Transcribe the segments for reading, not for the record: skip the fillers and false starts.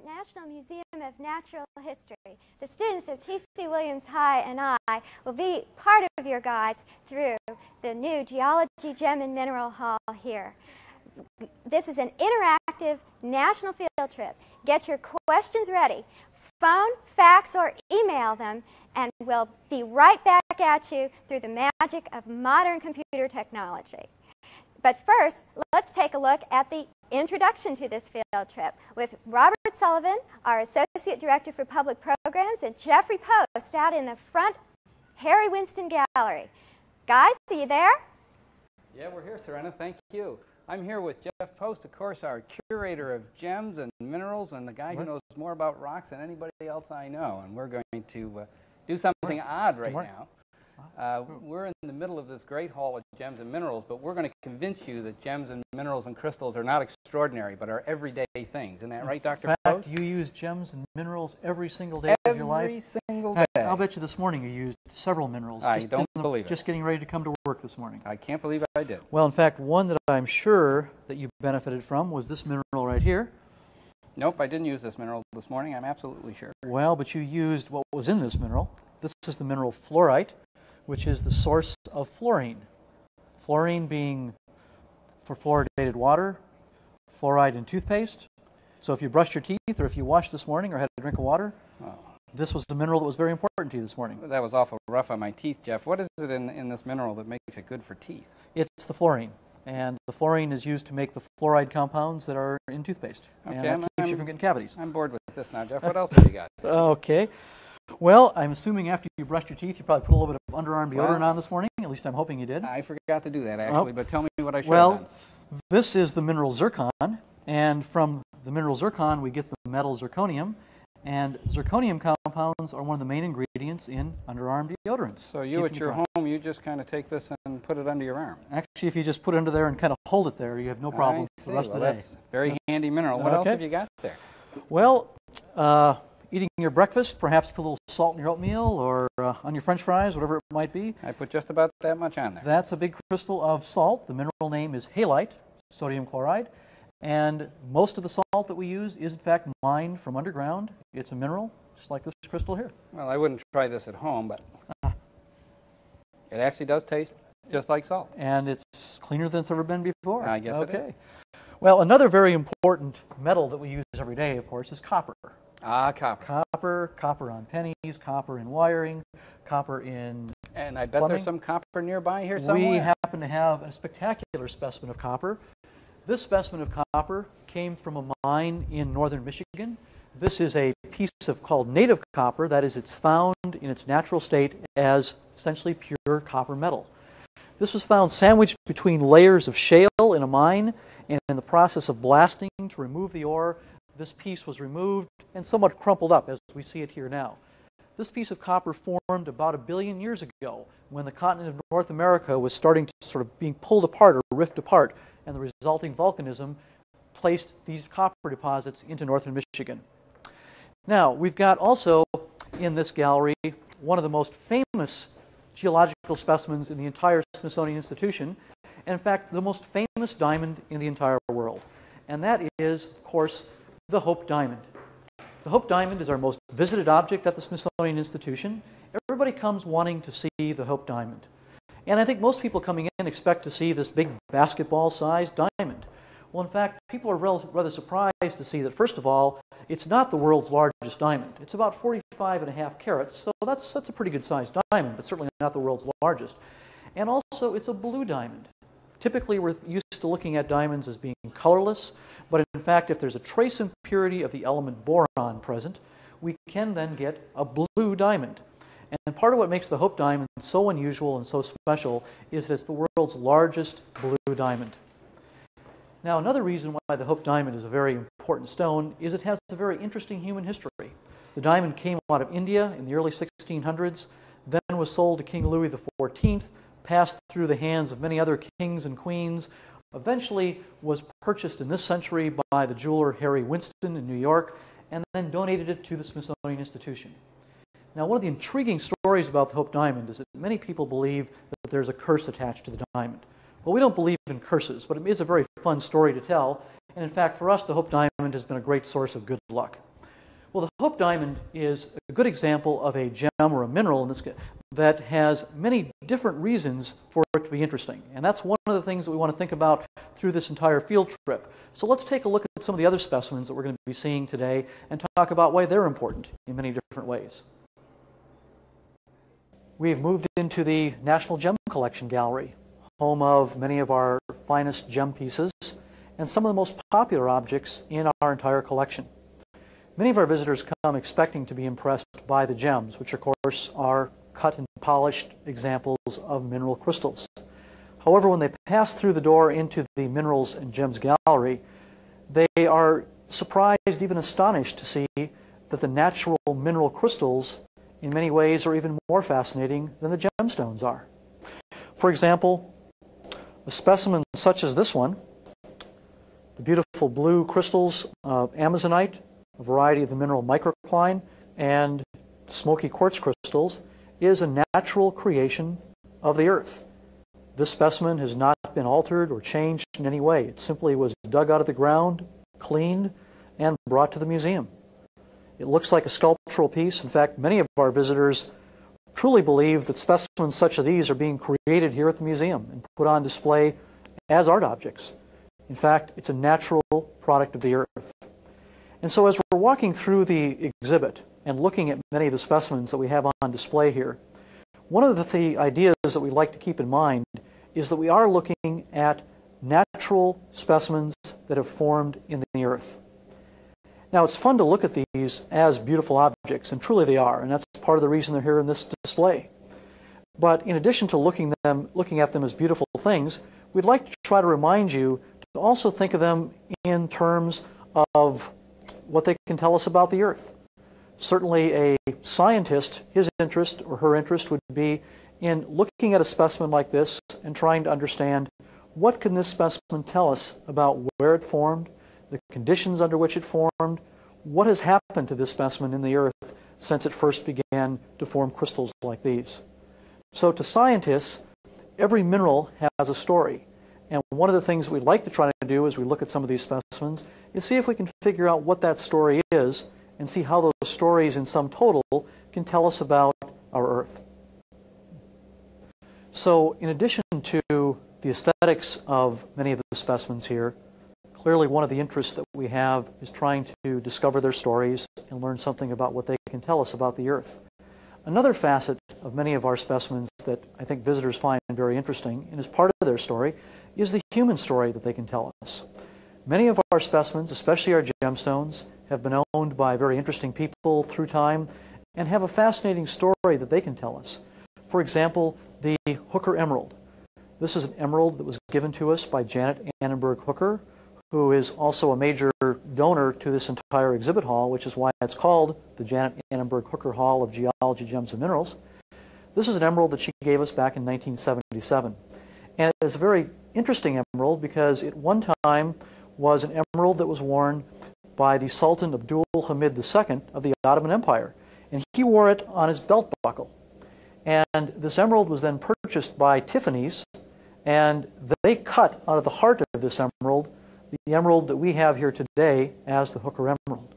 National Museum of Natural History. The students of T.C. Williams High and I will be part of your guides through the new Geology, Gem, and Mineral Hall here. This is an interactive national field trip. Get your questions ready. Phone, fax, or email them, and we'll be right back at you through the magic of modern computer technology. But first, let's take a look at the introduction to this field trip with Robert Sullivan, our Associate Director for Public Programs, and Jeffrey Post out in the front Harry Winston Gallery. Guys, are you there? Yeah, we're here, Serena. Thank you. I'm here with Jeff Post, of course, our curator of gems and minerals and the guy who knows more about rocks than anybody else I know. And we're going to do something odd right now. We're in the middle of this great hall of gems and minerals, but we're going to convince you that gems and minerals and crystals are not extraordinary, but are everyday things. Isn't that right, Dr. Post? You use gems and minerals every single day of your life? Every single day. I'll bet you this morning you used several minerals. I don't believe it. Just getting ready to come to work this morning. I can't believe I did. Well, in fact, one that I'm sure that you benefited from was this mineral right here. Nope, I didn't use this mineral this morning. I'm absolutely sure. Well, but you used what was in this mineral. This is the mineral fluorite, which is the source of fluorine. Fluorine being for fluoridated water, fluoride in toothpaste. So if you brushed your teeth or if you washed this morning or had a drink of water, this was the mineral that was very important to you this morning. That was awful rough on my teeth, Jeff. What is it in this mineral that makes it good for teeth? It's the fluorine. And the fluorine is used to make the fluoride compounds that are in toothpaste. Okay, and that keeps you from getting cavities. I'm bored with this now, Jeff. What else have you got? Okay. Well, I'm assuming after you brushed your teeth, you probably put a little bit of underarm deodorant on this morning. At least I'm hoping you did. I forgot to do that, actually, but tell me what I should have Well, done. this is the mineral zircon, and from the mineral zircon, we get the metal zirconium, and zirconium compounds are one of the main ingredients in underarm deodorants. So you at your home, you just kind of take this and put it under your arm? Actually, if you just put it under there and kind of hold it there, you have no problem for the rest of the day. That's a very handy mineral. What else have you got there? Well, eating your breakfast, perhaps put a little salt in your oatmeal or on your French fries, whatever it might be. I put just about that much on there. That's a big crystal of salt. The mineral name is halite, sodium chloride. And most of the salt that we use is, in fact, mined from underground. It's a mineral, just like this crystal here. Well, I wouldn't try this at home, but it actually does taste just like salt. And it's cleaner than it's ever been before. I guess it is. Well, another very important metal that we use every day, of course, is copper. Ah, copper. Copper on pennies, copper in wiring, copper in And I bet plumbing. there's some copper nearby here somewhere. We happen to have a spectacular specimen of copper. This specimen of copper came from a mine in northern Michigan. This is a piece of called native copper. That is, it's found in its natural state as essentially pure copper metal. This was found sandwiched between layers of shale in a mine, and in the process of blasting to remove the ore, this piece was removed and somewhat crumpled up as we see it here now. This piece of copper formed about 1 billion years ago when the continent of North America was starting to sort of being pulled apart or rift apart, and the resulting volcanism placed these copper deposits into northern Michigan. Now, we've got also in this gallery one of the most famous geological specimens in the entire Smithsonian Institution, and in fact, the most famous diamond in the entire world. And that is, of course, the Hope Diamond. The Hope Diamond is our most visited object at the Smithsonian Institution. Everybody comes wanting to see the Hope Diamond. And I think most people coming in expect to see this big basketball-sized diamond. Well, in fact, people are rather surprised to see that, first of all, it's not the world's largest diamond. It's about 45.5 carats, so that's a pretty good-sized diamond, but certainly not the world's largest. And also, it's a blue diamond. Typically, we're used to looking at diamonds as being colorless, but in fact, if there's a trace impurity of the element boron present, we can then get a blue diamond. And part of what makes the Hope Diamond so unusual and so special is that it's the world's largest blue diamond. Now, another reason why the Hope Diamond is a very important stone is it has a very interesting human history. The diamond came out of India in the early 1600s, then was sold to King Louis XIV, passed through the hands of many other kings and queens, eventually was purchased in this century by the jeweler Harry Winston in New York, and then donated it to the Smithsonian Institution. Now, one of the intriguing stories about the Hope Diamond is that many people believe that there's a curse attached to the diamond. Well, we don't believe in curses, but it is a very fun story to tell, and in fact, for us, the Hope Diamond has been a great source of good luck. Well, the Hope Diamond is a good example of a gem or a mineral in this that has many different reasons for it to be interesting. And that's one of the things that we want to think about through this entire field trip. So let's take a look at some of the other specimens that we're going to be seeing today and talk about why they're important in many different ways. We've moved into the National Gem Collection Gallery, home of many of our finest gem pieces and some of the most popular objects in our entire collection. Many of our visitors come expecting to be impressed by the gems, which of course are cut and polished examples of mineral crystals. However, when they pass through the door into the Minerals and Gems Gallery, they are surprised, even astonished to see that the natural mineral crystals in many ways are even more fascinating than the gemstones are. For example, a specimen such as this one, the beautiful blue crystals of Amazonite, a variety of the mineral microcline, and smoky quartz crystals, is a natural creation of the earth. This specimen has not been altered or changed in any way. It simply was dug out of the ground, cleaned, and brought to the museum. It looks like a sculptural piece. In fact, many of our visitors truly believe that specimens such as these are being created here at the museum and put on display as art objects. In fact, it's a natural product of the earth. And so as we're walking through the exhibit and looking at many of the specimens that we have on display here, one of the ideas that we like to keep in mind is that we are looking at natural specimens that have formed in the earth. Now, it's fun to look at these as beautiful objects, and truly they are, and that's part of the reason they're here in this display. But in addition to looking at them as beautiful things, we'd like to try to remind you to also think of them in terms of what they can tell us about the earth. Certainly a scientist, his interest or her interest would be in looking at a specimen like this and trying to understand what can this specimen tell us about where it formed, the conditions under which it formed, what has happened to this specimen in the earth since it first began to form crystals like these. So to scientists, every mineral has a story. And one of the things we'd like to try to do as we look at some of these specimens is see if we can figure out what that story is and see how those stories in sum total can tell us about our earth. So in addition to the aesthetics of many of the specimens here, clearly one of the interests that we have is trying to discover their stories and learn something about what they can tell us about the earth. Another facet of many of our specimens that I think visitors find very interesting and is part of their story is the human story that they can tell us. Many of our specimens, especially our gemstones, have been owned by very interesting people through time and have a fascinating story that they can tell us. For example, the Hooker Emerald. This is an emerald that was given to us by Janet Annenberg Hooker, who is also a major donor to this entire exhibit hall, which is why it's called the Janet Annenberg Hooker Hall of Geology, Gems, and Minerals. This is an emerald that she gave us back in 1977. And it's a very interesting emerald because at one time was an emerald that was worn by the Sultan Abdul Hamid II of the Ottoman Empire. And he wore it on his belt buckle. And this emerald was then purchased by Tiffany's, and they cut out of the heart of this emerald the emerald that we have here today as the Hooker Emerald.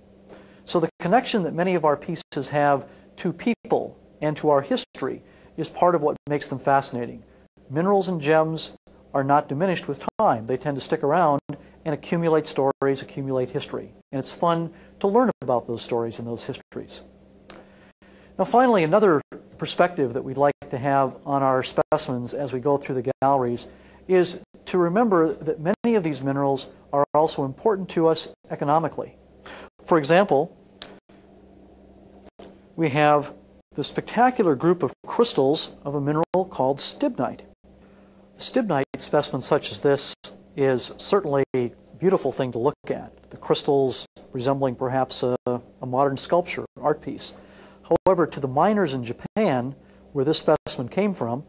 So the connection that many of our pieces have to people and to our history is part of what makes them fascinating. Minerals and gems are not diminished with time. They tend to stick around and accumulate stories, accumulate history. And it's fun to learn about those stories and those histories. Now finally, another perspective that we'd like to have on our specimens as we go through the galleries is to remember that many of these minerals are also important to us economically. For example, we have the spectacular group of crystals of a mineral called Stibnite. A Stibnite specimen such as this is certainly a beautiful thing to look at. The crystals resembling perhaps a modern sculpture, art piece. However, to the miners in Japan, where this specimen came from,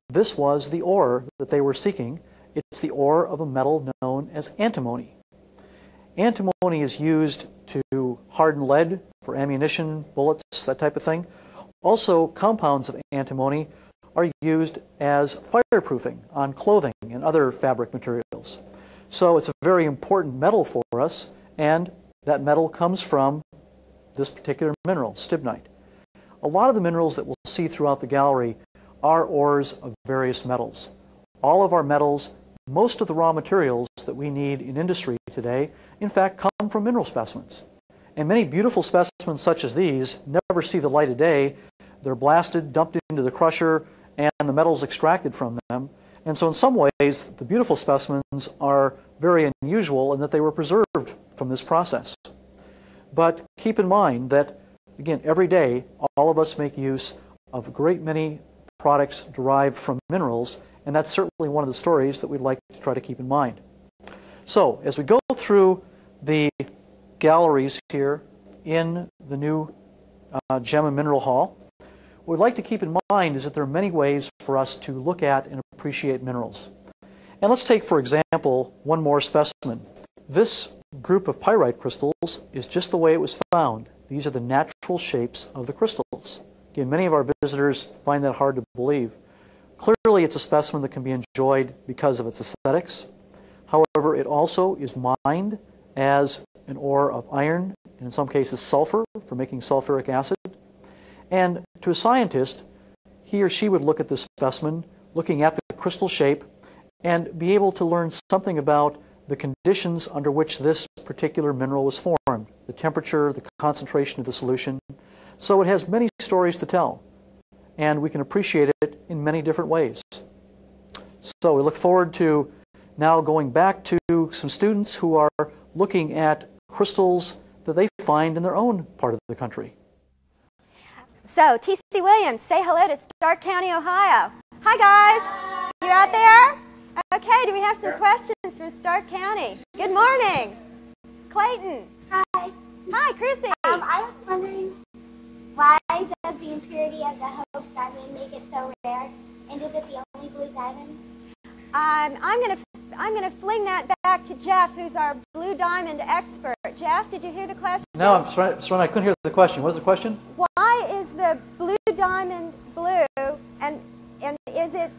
this was the ore that they were seeking. It's the ore of a metal known as antimony. Antimony is used to harden lead for ammunition, bullets, that type of thing. Also, compounds of antimony are used as fireproofing on clothing and other fabric materials. So it's a very important metal for us, and that metal comes from this particular mineral, Stibnite. A lot of the minerals that we'll see throughout the gallery are ores of various metals. All of our metals, most of the raw materials that we need in industry today, in fact, come from mineral specimens. And many beautiful specimens such as these never see the light of day. They're blasted, dumped into the crusher, and the metals extracted from them. And so in some ways, the beautiful specimens are very unusual in that they were preserved from this process. But keep in mind that, again, every day, all of us make use of a great many products derived from minerals, and that's certainly one of the stories that we'd like to try to keep in mind. So, as we go through the galleries here in the new Gem and Mineral Hall, what we'd like to keep in mind is that there are many ways for us to look at and appreciate minerals. And let's take, for example, one more specimen. This group of pyrite crystals is just the way it was found. These are the natural shapes of the crystals. Again, many of our visitors find that hard to believe. Clearly, it's a specimen that can be enjoyed because of its aesthetics. However, it also is mined as an ore of iron, and in some cases sulfur, for making sulfuric acid. And to a scientist, he or she would look at this specimen, looking at the crystal shape, and be able to learn something about the conditions under which this particular mineral was formed, the temperature, the concentration of the solution. So it has many stories to tell, and we can appreciate it in many different ways. So we look forward to now going back to some students who are looking at crystals that they find in their own part of the country. So, T.C. Williams, say hello to Stark County, Ohio. Hi, guys. You out there? Okay, do we have some questions from Stark County? Good morning. Clayton. Hi. Hi, Chrissy. I was wondering, why does the impurity of the Hope Diamond make it so rare? And is it the only blue diamond? I'm gonna fling that back to Jeff, who's our blue diamond expert. Jeff, did you hear the question? No, I'm sorry, I couldn't hear the question. What is the question? Why is the blue diamond blue, and is it,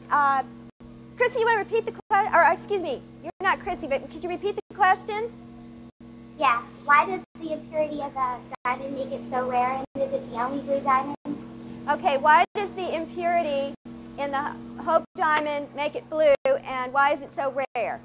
Chrissy, you want to repeat the question, or excuse me, you're not Chrissy, but could you repeat the question? Yeah. Why does the impurity of the diamond make it so rare, and is it the only blue diamond? Okay, why does the impurity in the Hope Diamond make it blue, and why is it so rare?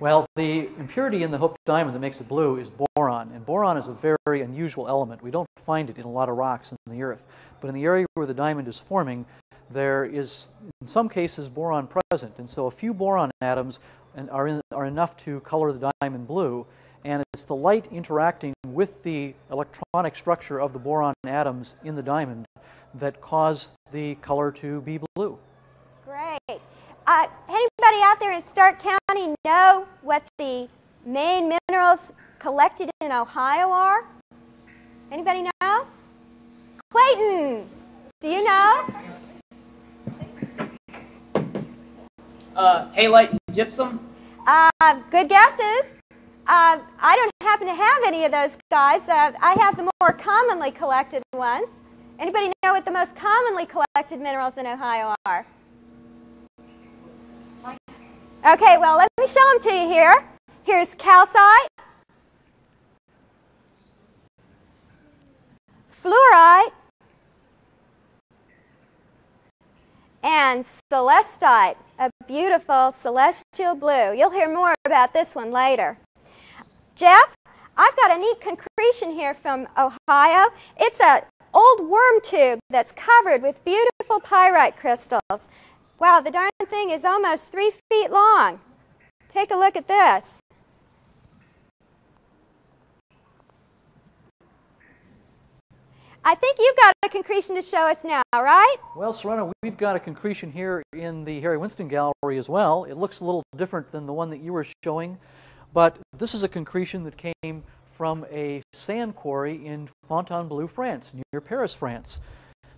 Well, the impurity in the Hope Diamond that makes it blue is boron, and boron is a very unusual element. We don't find it in a lot of rocks in the earth, but in the area where the diamond is forming, there is, in some cases, boron present, and so a few boron atoms are enough to color the diamond blue, and it's the light interacting with the electronic structure of the boron atoms in the diamond that cause the color to be blue. Great. Anybody out there in Stark County know what the main minerals collected in Ohio are? Anybody know? Clayton, do you know? Halite and gypsum. Good guesses. I don't happen to have any of those guys. I have the more commonly collected ones. Anybody know what the most commonly collected minerals in Ohio are? Okay, well, let me show them to you here. Here's calcite, fluorite, and celestite, a beautiful celestial blue. You'll hear more about this one later. Jeff, I've got a neat concretion here from Ohio. It's an old worm tube that's covered with beautiful pyrite crystals. Wow, the darn thing is almost 3 feet long. Take a look at this. I think you've got a concretion to show us now, right? Well, Serena, we've got a concretion here in the Harry Winston Gallery as well. It looks a little different than the one that you were showing, but this is a concretion that came from a sand quarry in Fontainebleau, France, near Paris, France.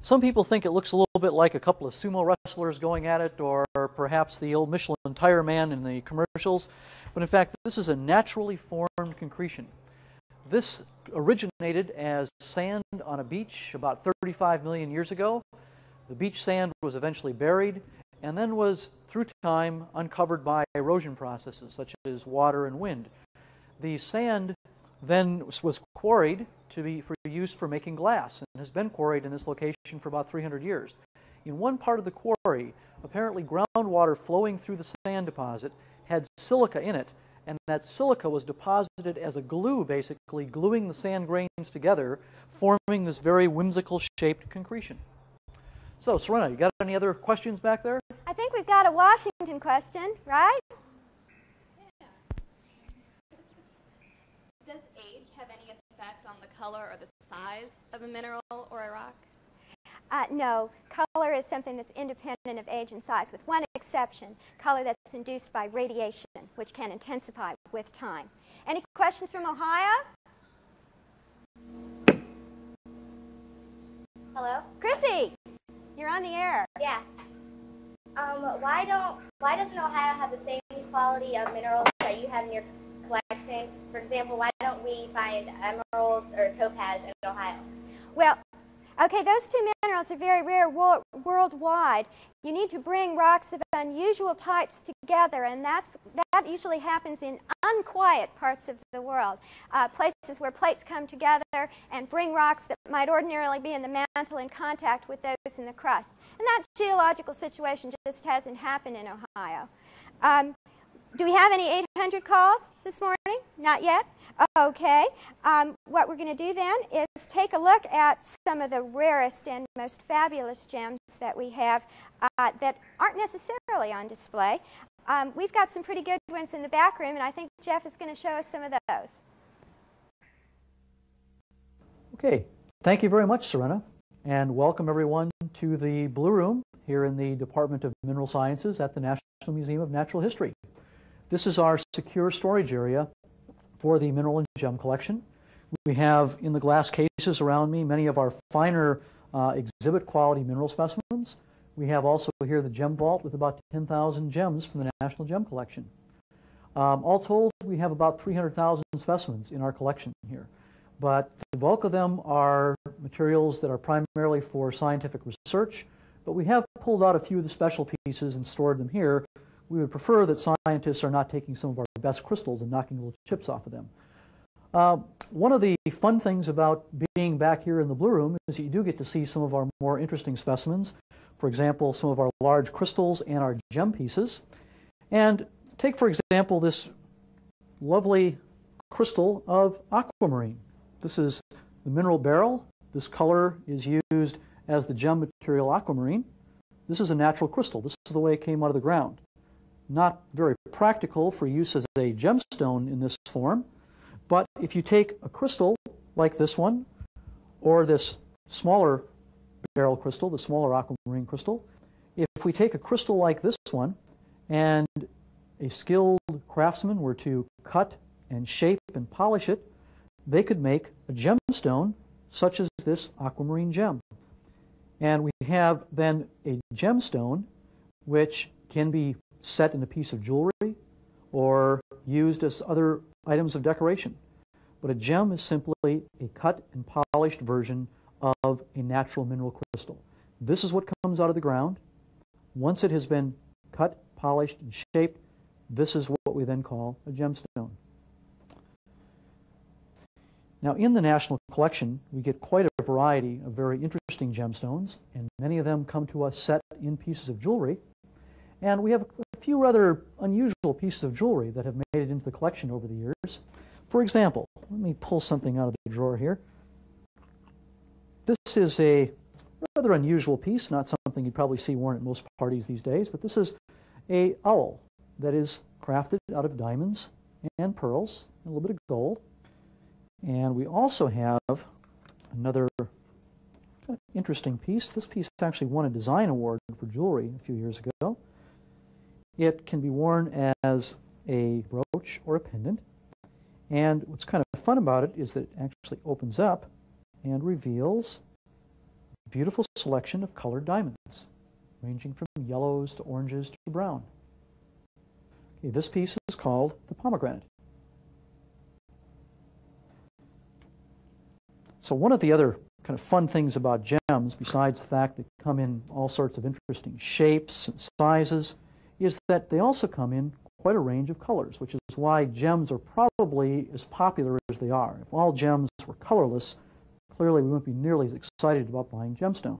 Some people think it looks a little bit like a couple of sumo wrestlers going at it, or perhaps the old Michelin tire man in the commercials, but in fact, this is a naturally formed concretion. This originated as sand on a beach about 35 million years ago. The beach sand was eventually buried and then was, through time, uncovered by erosion processes such as water and wind. The sand then was quarried for use for making glass and has been quarried in this location for about 300 years. In one part of the quarry, apparently groundwater flowing through the sand deposit had silica in it, and that silica was deposited as a glue, basically gluing the sand grains together, forming this very whimsical shaped concretion. So, Serena, you got any other questions back there? I think we've got a Washington question, right? Yeah. Does age have any effect on the color or the size of a mineral or a rock? No, color is something that's independent of age and size, with one exception, color that's induced by radiation, which can intensify with time. Any questions from Ohio? Hello? Chrissy, you're on the air. Yeah. Why doesn't Ohio have the same quality of minerals that you have in your collection? For example, why don't we find emeralds or topaz in Ohio? Well, okay, those two minerals are very rare worldwide. You need to bring rocks of unusual types together, and that usually happens in unquiet parts of the world, places where plates come together and bring rocks that might ordinarily be in the mantle in contact with those in the crust. And that geological situation just hasn't happened in Ohio. Do we have any 800 calls this morning? Not yet? Okay. What we're going to do then is take a look at some of the rarest and most fabulous gems that we have that aren't necessarily on display. We've got some pretty good ones in the back room, and I think Jeff is going to show us some of those. Okay. Thank you very much, Serena, and welcome everyone to the Blue Room here in the Department of Mineral Sciences at the National Museum of Natural History. This is our secure storage area for the mineral and gem collection. We have in the glass cases around me many of our finer exhibit quality mineral specimens. We have also here the gem vault with about 10,000 gems from the National Gem Collection. All told, we have about 300,000 specimens in our collection here. But the bulk of them are materials that are primarily for scientific research, but we have pulled out a few of the special pieces and stored them here. We would prefer that scientists are not taking some of our best crystals and knocking little chips off of them. One of the fun things about being back here in the Blue Room is that you do get to see some of our more interesting specimens. For example, some of our large crystals and our gem pieces. And take, for example, this lovely crystal of aquamarine. This is the mineral beryl. This color is used as the gem material aquamarine. This is a natural crystal. This is the way it came out of the ground. Not very practical for use as a gemstone in this form, but if you take a crystal like this one, or this smaller beryl crystal, the smaller aquamarine crystal, if we take a crystal like this one, and a skilled craftsman were to cut and shape and polish it, they could make a gemstone such as this aquamarine gem. And we have then a gemstone which can be set in a piece of jewelry or used as other items of decoration. But a gem is simply a cut and polished version of a natural mineral crystal. This is what comes out of the ground. Once it has been cut, polished, and shaped, this is what we then call a gemstone. Now, in the National Collection, we get quite a variety of very interesting gemstones, and many of them come to us set in pieces of jewelry. And we have a few rather unusual pieces of jewelry that have made it into the collection over the years. For example, let me pull something out of the drawer here. This is a rather unusual piece, not something you'd probably see worn at most parties these days, but this is an owl that is crafted out of diamonds and pearls, and a little bit of gold. And we also have another kind of interesting piece. This piece actually won a design award for jewelry a few years ago. It can be worn as a brooch or a pendant. And what's kind of fun about it is that it actually opens up and reveals a beautiful selection of colored diamonds, ranging from yellows to oranges to brown. Okay, this piece is called the pomegranate. So one of the other kind of fun things about gems, besides the fact that they come in all sorts of interesting shapes and sizes, is that they also come in quite a range of colors, which is why gems are probably as popular as they are. If all gems were colorless, clearly we wouldn't be nearly as excited about buying gemstones.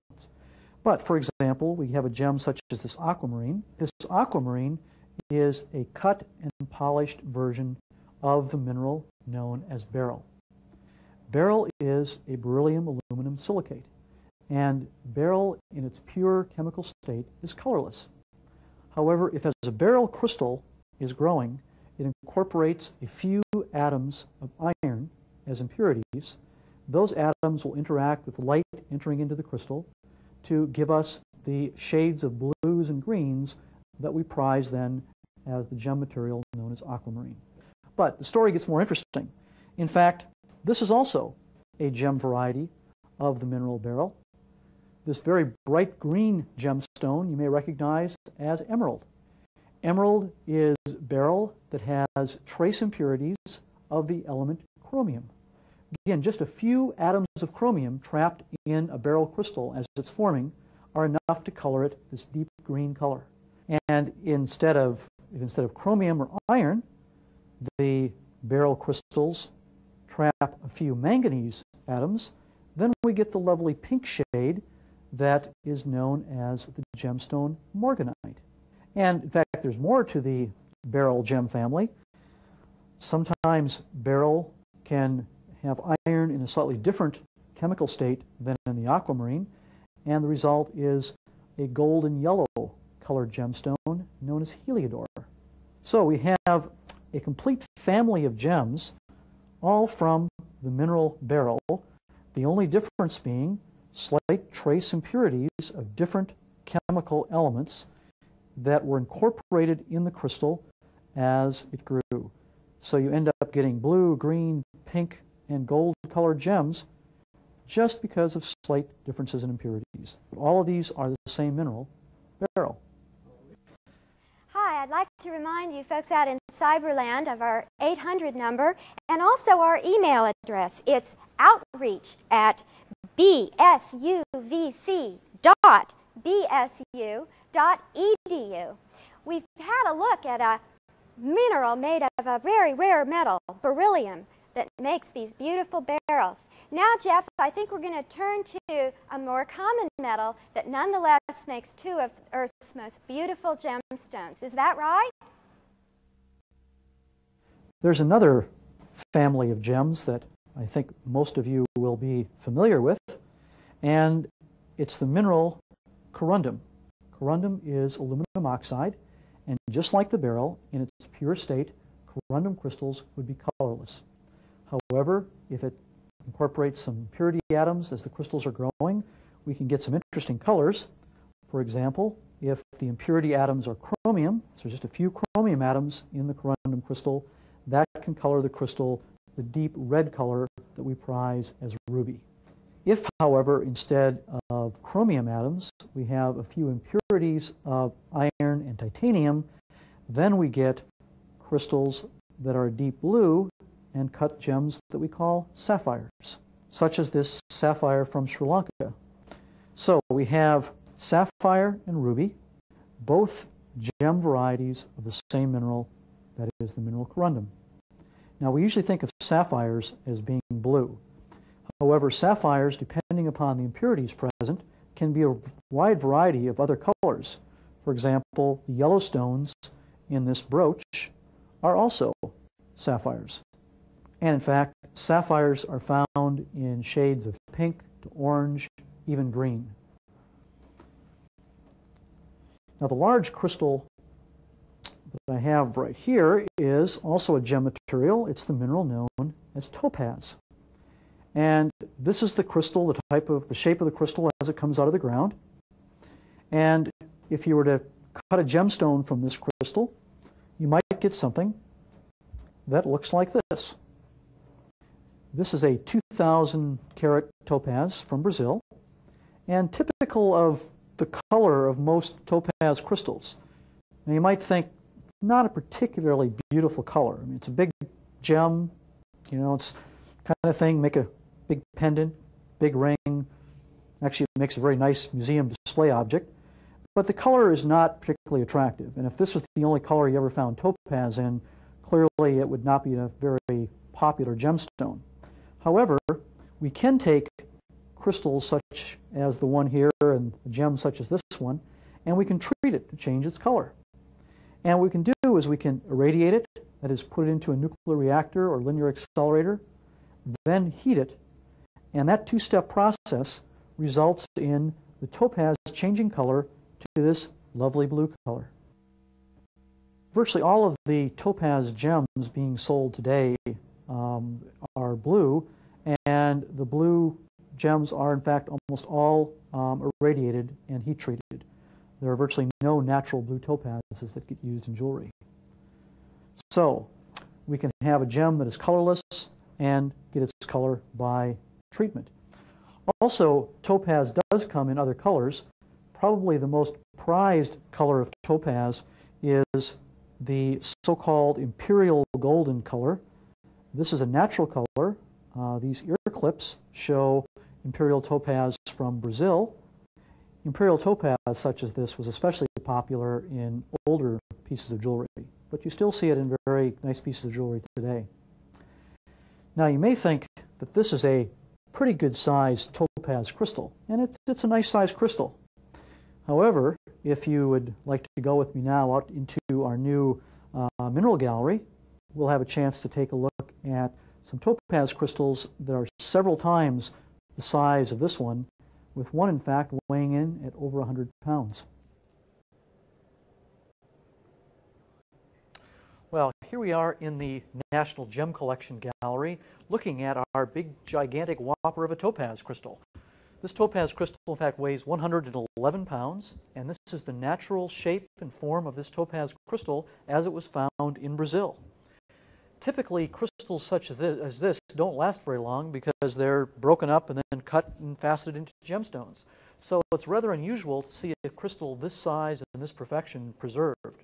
But for example, we have a gem such as this aquamarine. This aquamarine is a cut and polished version of the mineral known as beryl. Beryl is a beryllium aluminum silicate, and beryl in its pure chemical state is colorless. However, if as a beryl crystal is growing, it incorporates a few atoms of iron as impurities. Those atoms will interact with light entering into the crystal to give us the shades of blues and greens that we prize then as the gem material known as aquamarine. But the story gets more interesting. In fact, this is also a gem variety of the mineral beryl. This very bright green gemstone you may recognize as emerald. Emerald is beryl that has trace impurities of the element chromium. Again, just a few atoms of chromium trapped in a beryl crystal as it's forming are enough to color it this deep green color. And instead of chromium or iron, the beryl crystals trap a few manganese atoms, then we get the lovely pink shade that is known as the gemstone morganite. And in fact, there's more to the beryl gem family. Sometimes beryl can have iron in a slightly different chemical state than in the aquamarine, and the result is a golden yellow colored gemstone known as heliodor. So we have a complete family of gems, all from the mineral beryl, the only difference being slight trace impurities of different chemical elements that were incorporated in the crystal as it grew. So you end up getting blue, green, pink, and gold colored gems just because of slight differences in impurities. All of these are the same mineral, beryl. Hi, I'd like to remind you folks out in Cyberland of our 800 number and also our email address. It's outreach@bsuvc.bsu.edu. We've had a look at a mineral made of a very rare metal, beryllium, that makes these beautiful barrels. Now, Jeff, I think we're going to turn to a more common metal that nonetheless makes two of Earth's most beautiful gemstones. Is that right? There's another family of gems that I think most of you will be familiar with, and it's the mineral corundum. Corundum is aluminum oxide, and just like the beryl, in its pure state, corundum crystals would be colorless. However, if it incorporates some purity atoms as the crystals are growing, we can get some interesting colors. For example, if the impurity atoms are chromium, so just a few chromium atoms in the corundum crystal, that can color the crystal the deep red color that we prize as ruby. If, however, instead of chromium atoms, we have a few impurities of iron and titanium, then we get crystals that are deep blue and cut gems that we call sapphires, such as this sapphire from Sri Lanka. So we have sapphire and ruby, both gem varieties of the same mineral, that is the mineral corundum. Now we usually think of sapphires as being blue. However, sapphires, depending upon the impurities present, can be a wide variety of other colors. For example, the yellow stones in this brooch are also sapphires. And in fact, sapphires are found in shades of pink to orange, even green. Now the large crystal that I have right here is also a gem material. It's the mineral known as topaz. And this is the crystal, the shape of the crystal as it comes out of the ground. And if you were to cut a gemstone from this crystal, you might get something that looks like this. This is a 2,000 carat topaz from Brazil, and typical of the color of most topaz crystals. Now you might think, not a particularly beautiful color. I mean, it's a big gem, you know, it's kind of thing, make a big pendant, big ring. Actually, it makes a very nice museum display object. But the color is not particularly attractive. And if this was the only color you ever found topaz in, clearly it would not be a very popular gemstone. However, we can take crystals such as the one here and a gem such as this one, and we can treat it to change its color. And what we can do is we can irradiate it, that is, put it into a nuclear reactor or linear accelerator, then heat it, and that two-step process results in the topaz changing color to this lovely blue color. Virtually all of the topaz gems being sold today are blue, and the blue gems are in fact almost all irradiated and heat treated. There are virtually no natural blue topazes that get used in jewelry. So we can have a gem that is colorless and get its color by treatment. Also, topaz does come in other colors. Probably the most prized color of topaz is the so-called imperial golden color. This is a natural color. These ear clips show imperial topaz from Brazil. Imperial topaz such as this was especially popular in older pieces of jewelry, but you still see it in very nice pieces of jewelry today. Now you may think that this is a pretty good sized topaz crystal, and it's a nice sized crystal. However, if you would like to go with me now out into our new mineral gallery, we'll have a chance to take a look at some topaz crystals that are several times the size of this one, with one in fact weighing in at over 100 pounds. Well, here we are in the National Gem Collection Gallery looking at our big gigantic whopper of a topaz crystal. This topaz crystal in fact weighs 111 pounds, and this is the natural shape and form of this topaz crystal as it was found in Brazil. Typically, crystals such as this don't last very long because they're broken up and then cut and faceted into gemstones. So it's rather unusual to see a crystal this size and this perfection preserved.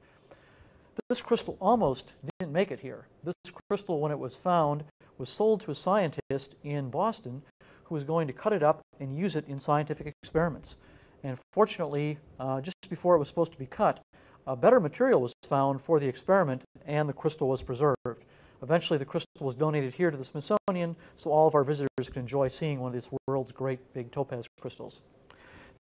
This crystal almost didn't make it here. This crystal, when it was found, was sold to a scientist in Boston who was going to cut it up and use it in scientific experiments. And fortunately, just before it was supposed to be cut, a better material was found for the experiment and the crystal was preserved. Eventually, the crystal was donated here to the Smithsonian so all of our visitors can enjoy seeing one of this world's great big topaz crystals.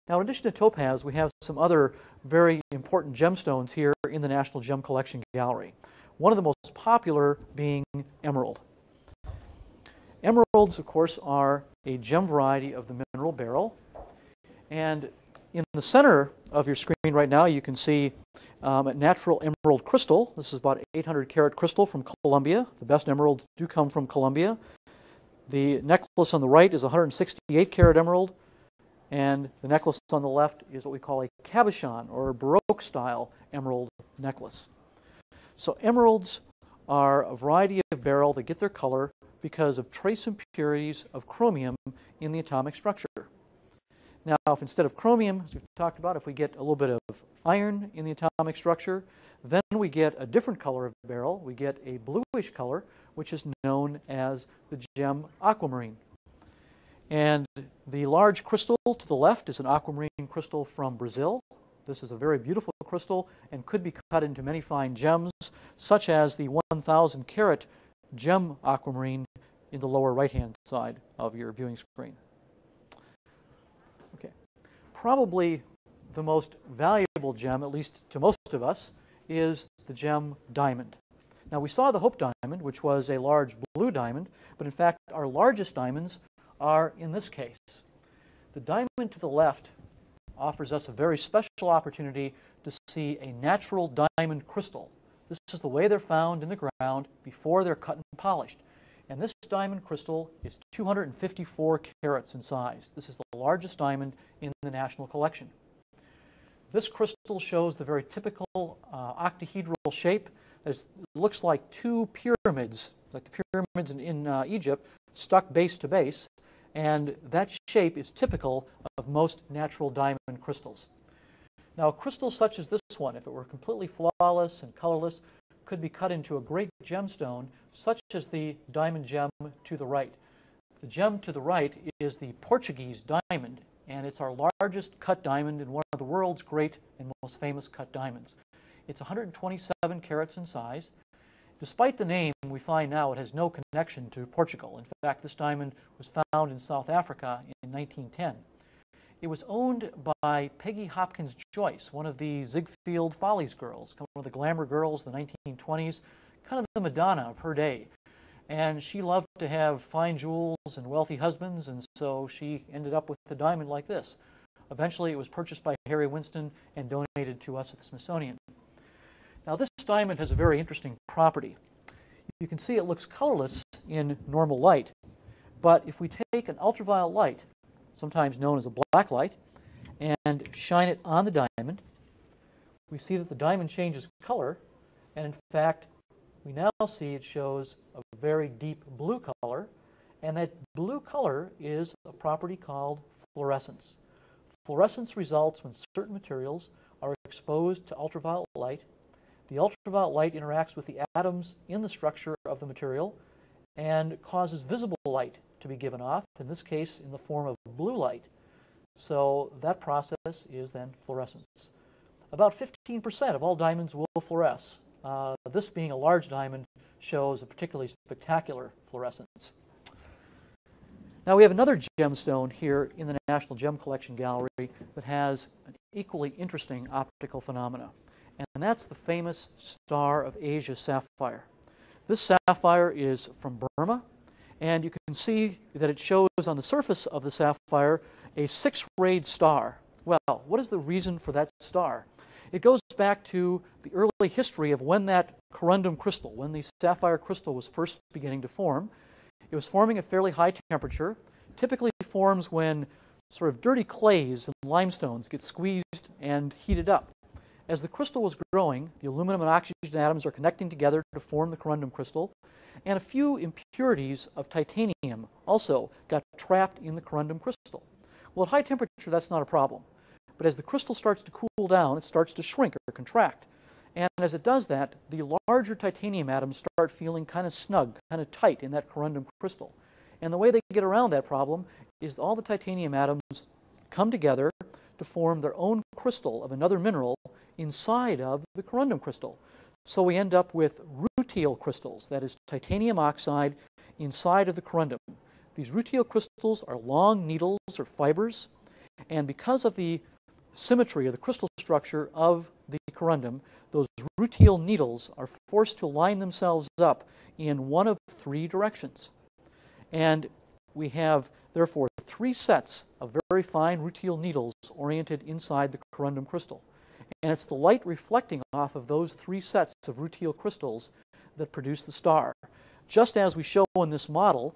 Now, in addition to topaz, we have some other very important gemstones here in the National Gem Collection Gallery. One of the most popular being emerald. Emeralds, of course, are a gem variety of the mineral beryl. And in the center of your screen right now, you can see a natural emerald crystal. This is about an 800 carat crystal from Colombia. The best emeralds do come from Colombia. The necklace on the right is a 168 carat emerald. And the necklace on the left is what we call a cabochon, or Baroque style emerald necklace. So emeralds are a variety of beryl that get their color because of trace impurities of chromium in the atomic structure. Now, if instead of chromium, as we've talked about, if we get a little bit of iron in the atomic structure, then we get a different color of beryl. We get a bluish color, which is known as the gem aquamarine. And the large crystal to the left is an aquamarine crystal from Brazil. This is a very beautiful crystal and could be cut into many fine gems, such as the 1,000 carat gem aquamarine in the lower right-hand side of your viewing screen. Okay. Probably the most valuable gem, at least to most of us, is the gem diamond. Now, we saw the Hope diamond, which was a large blue diamond, but in fact, our largest diamonds are in this case. The diamond to the left offers us a very special opportunity to see a natural diamond crystal. This is the way they're found in the ground before they're cut and polished. And this diamond crystal is 254 carats in size. This is the largest diamond in the national collection. This crystal shows the very typical octahedral shape. It looks like two pyramids, like the pyramids in Egypt, stuck base to base. And that shape is typical of most natural diamond crystals. Now, a crystal such as this one, if it were completely flawless and colorless, could be cut into a great gemstone, such as the diamond gem to the right. The gem to the right is the Portuguese Diamond, and it's our largest cut diamond and one of the world's great and most famous cut diamonds. It's 127 carats in size. Despite the name, we find now it has no connection to Portugal. In fact, this diamond was found in South Africa in 1910. It was owned by Peggy Hopkins Joyce, one of the Ziegfeld Follies girls, one of the glamour girls of the 1920s, kind of the Madonna of her day. And she loved to have fine jewels and wealthy husbands, and so she ended up with a diamond like this. Eventually, it was purchased by Harry Winston and donated to us at the Smithsonian. Now, this diamond has a very interesting property. You can see it looks colorless in normal light, but if we take an ultraviolet light, sometimes known as a black light, and shine it on the diamond, we see that the diamond changes color, and in fact, we now see it shows a very deep blue color, and that blue color is a property called fluorescence. Fluorescence results when certain materials are exposed to ultraviolet light. The ultraviolet light interacts with the atoms in the structure of the material and causes visible light to be given off, in this case in the form of blue light. So that process is then fluorescence. About 15% of all diamonds will fluoresce. This being a large diamond shows a particularly spectacular fluorescence. Now we have another gemstone here in the National Gem Collection Gallery that has an equally interesting optical phenomena, and that's the famous Star of Asia sapphire. This sapphire is from Burma, and you can see that it shows on the surface of the sapphire a six-rayed star. Well, what is the reason for that star? It goes back to the early history of when that corundum crystal, when the sapphire crystal was first beginning to form. It was forming at fairly high temperature, typically forms when sort of dirty clays and limestones get squeezed and heated up. As the crystal was growing, the aluminum and oxygen atoms are connecting together to form the corundum crystal, and a few impurities of titanium also got trapped in the corundum crystal. Well, at high temperature, that's not a problem. But as the crystal starts to cool down, it starts to shrink or contract. And as it does that, the larger titanium atoms start feeling kind of snug, kind of tight in that corundum crystal. And the way they get around that problem is all the titanium atoms come together to form their own crystal of another mineral inside of the corundum crystal. So we end up with rutile crystals, that is titanium oxide inside of the corundum. These rutile crystals are long needles or fibers, and because of the symmetry of the crystal structure of the corundum, those rutile needles are forced to line themselves up in one of three directions. And we have, therefore, three sets of very fine rutile needles oriented inside the corundum crystal. And it's the light reflecting off of those three sets of rutile crystals that produce the star. Just as we show in this model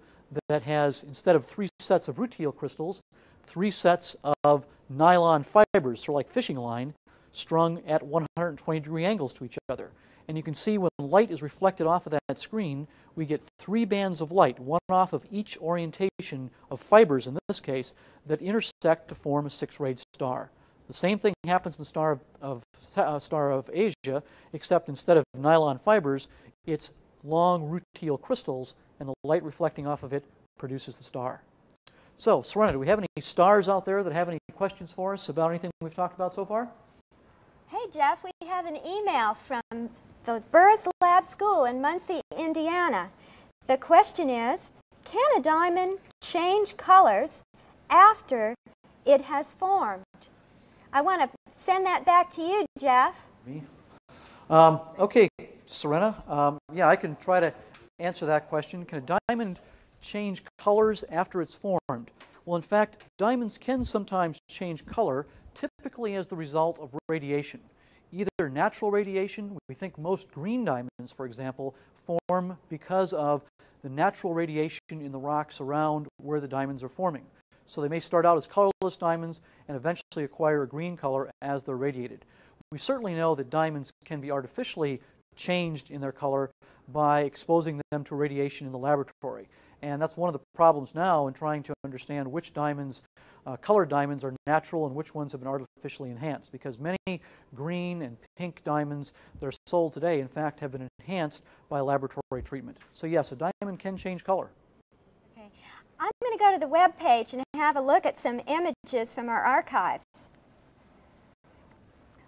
that has, instead of three sets of rutile crystals, three sets of nylon fibers, sort of like fishing line, strung at 120-degree angles to each other. And you can see when light is reflected off of that screen, we get 3 bands of light, one off of each orientation of fibers, in this case, that intersect to form a 6-rayed star. The same thing happens in the Star of Asia, except instead of nylon fibers, it's long rutile crystals, and the light reflecting off of it produces the star. So, Serena, do we have any stars out there that have any questions for us about anything we've talked about so far? Hey, Jeff, we have an email from the Burris Lab School in Muncie, Indiana. The question is, can a diamond change colors after it has formed? I want to send that back to you, Jeff. Me? Okay, Serena. Yeah, I can try to answer that question. Can a diamond change colors after it's formed? Well, in fact, diamonds can sometimes change color, typically as the result of radiation. Either natural radiation, we think most green diamonds, for example, form because of the natural radiation in the rocks around where the diamonds are forming. So they may start out as colorless diamonds and eventually acquire a green color as they're radiated. We certainly know that diamonds can be artificially changed in their color by exposing them to radiation in the laboratory. And that's one of the problems now in trying to understand which diamonds, colored diamonds, are natural and which ones have been artificially enhanced, because many green and pink diamonds that are sold today, in fact, have been enhanced by laboratory treatment. So yes, a diamond can change color. Okay. I'm going to go to the web page and have a look at some images from our archives.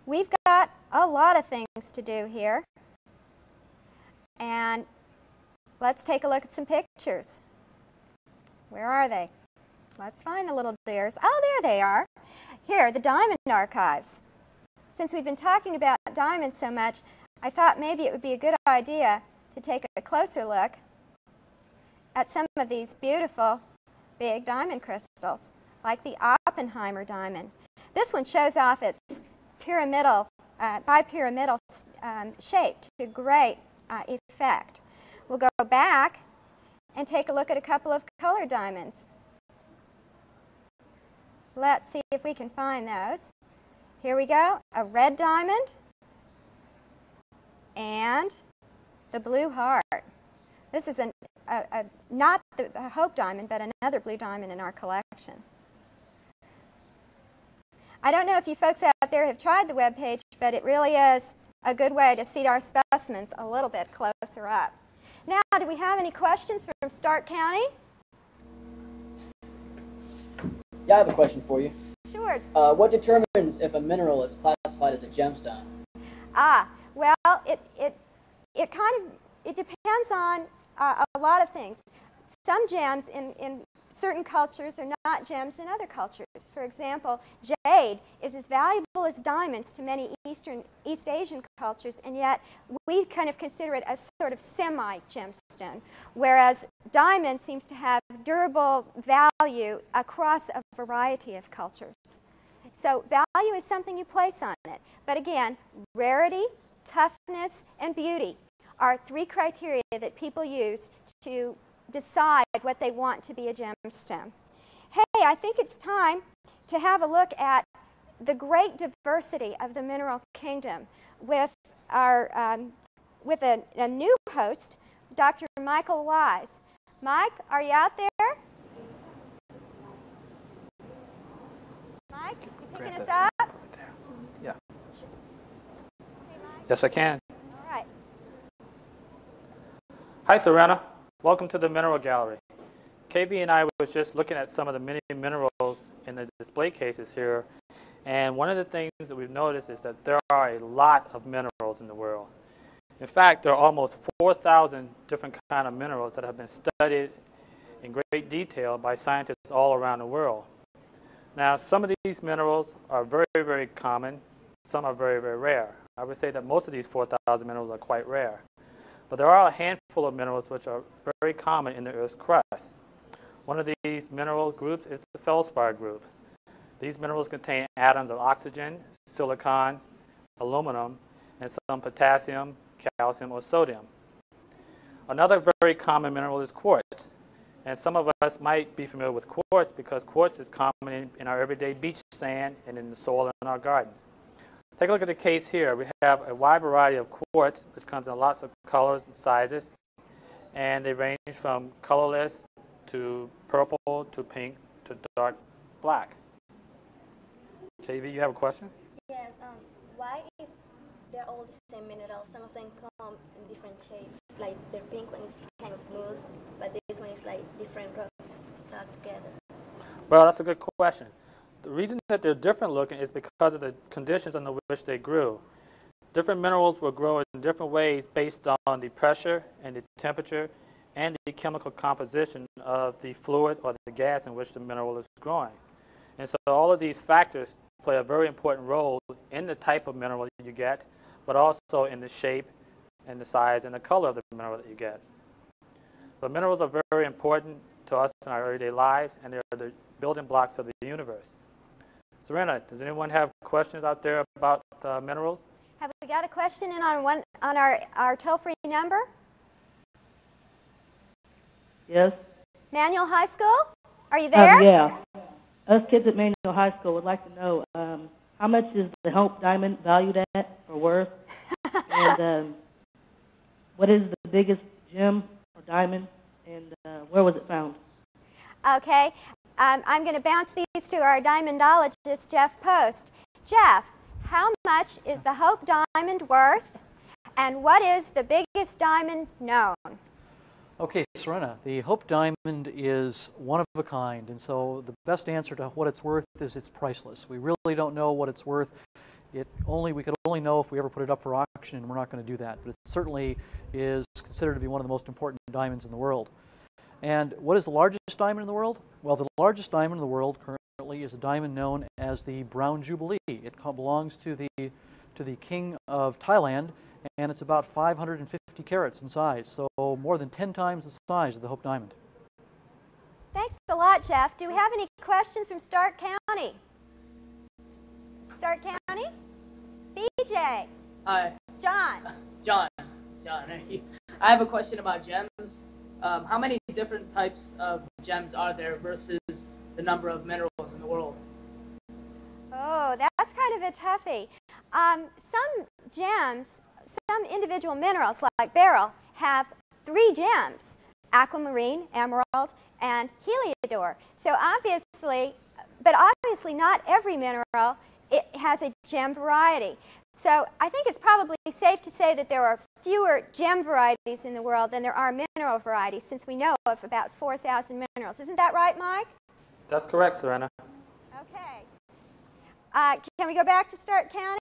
We've got a lot of things to do here. And let's take a look at some pictures. Where are they? Let's find the little dears. Oh, there they are. Here, the diamond archives. Since we've been talking about diamonds so much, I thought maybe it would be a good idea to take a closer look at some of these beautiful big diamond crystals, like the Oppenheimer Diamond. This one shows off its pyramidal, bipyramidal shape to great effect. We'll go back and take a look at a couple of colored diamonds. Let's see if we can find those. Here we go, a red diamond and the blue heart. This is not the Hope Diamond, but another blue diamond in our collection. I don't know if you folks out there have tried the web page, but it really is a good way to see our specimens a little bit closer up. Now, do we have any questions from Stark County? Yeah, I have a question for you. Sure. What determines if a mineral is classified as a gemstone? Well, it depends on a lot of things. Some gems in certain cultures are not gems in other cultures. For example, jade is as valuable as diamonds to many East Asian cultures, and yet we kind of consider it as sort of semi-gemstone, whereas diamond seems to have durable value across a variety of cultures. So value is something you place on it. But again, rarity, toughness, and beauty are 3 criteria that people use to decide what they want to be a gemstone. Hey, I think it's time to have a look at the great diversity of the mineral kingdom with our with a new host, Dr. Michael Wise. Mike, are you out there? Mike, you picking us up? Right there. Yeah. Hey, Mike. Yes, I can. All right. Hi, Serena. Welcome to the Mineral Gallery. KB and I was just looking at some of the many minerals in the display cases here, and one of the things that we've noticed is that there are a lot of minerals in the world. In fact, there are almost 4,000 different kind of minerals that have been studied in great detail by scientists all around the world. Now, some of these minerals are very, very common. Some are very, very rare. I would say that most of these 4,000 minerals are quite rare. But there are a handful of minerals which are very common in the Earth's crust. One of these mineral groups is the feldspar group. These minerals contain atoms of oxygen, silicon, aluminum, and some potassium, calcium, or sodium. Another very common mineral is quartz. And some of us might be familiar with quartz because quartz is common in our everyday beach sand and in the soil in our gardens. Take a look at the case here. We have a wide variety of quartz, which comes in lots of colors and sizes. And they range from colorless to purple to pink to dark black. KV, you have a question? Yes. Why, if they're all the same mineral, some of them come in different shapes? Like the pink one is kind of smooth, but this one is like different rocks stuck together. Well, that's a good question. The reason that they're different looking is because of the conditions under which they grew. Different minerals will grow in different ways based on the pressure and the temperature and the chemical composition of the fluid or the gas in which the mineral is growing. And so all of these factors play a very important role in the type of mineral that you get, but also in the shape and the size and the color of the mineral that you get. So minerals are very important to us in our everyday lives, and they're the building blocks of the universe. Serena, does anyone have questions out there about minerals? Have we got a question in on our toll-free number? Yes. Manual High School? Are you there? Yeah. Us kids at Manual High School would like to know how much is the Hope Diamond valued at or worth? And what is the biggest gem or diamond? And where was it found? Okay. I'm going to bounce these to our diamondologist, Jeff Post. Jeff, how much is the Hope Diamond worth? And what is the biggest diamond known? Okay, Serena, the Hope Diamond is one of a kind, and so the best answer to what it's worth is it's priceless. We really don't know what it's worth. We could only know if we ever put it up for auction, and we're not going to do that. But it certainly is considered to be one of the most important diamonds in the world. And what is the largest diamond in the world? Well, the largest diamond in the world currently is a diamond known as the Brown Jubilee. It belongs to the King of Thailand, and it's about 550 carats in size, so more than 10 times the size of the Hope Diamond. Thanks a lot, Jeff. Do we have any questions from Stark County? Stark County? BJ? Hi. John? John, I have a question about gems. How many different types of gems are there versus the number of minerals in the world? Oh, that's kind of a toughie. Some gems, some individual minerals like beryl have 3 gems: aquamarine, emerald, and heliodor. So obviously not every mineral has a gem variety. So I think it's probably safe to say that there are fewer gem varieties in the world than there are mineral varieties, since we know of about 4,000 minerals. Isn't that right, Mike? That's correct, Serena. Okay. Can we go back to Stark County?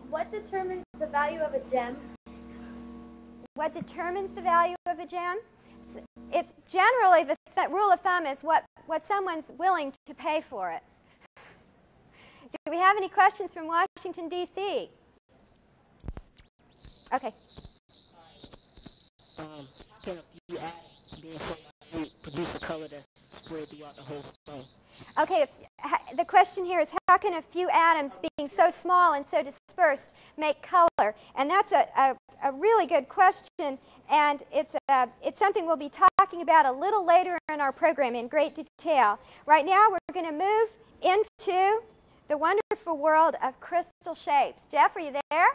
What determines the value of a gem? What determines the value of a gem? It's generally the rule of thumb is what someone's willing to pay for it. Do we have any questions from Washington, D.C.? Okay. Can a few atoms being so minute produce a color that's spread throughout the whole stone? Okay, the question here is, how can a few atoms being so small and so dispersed make color? And that's a really good question, and it's something we'll be talking about a little later in our program in great detail. Right now, we're going to move into the wonderful world of crystal shapes. Jeff, are you there?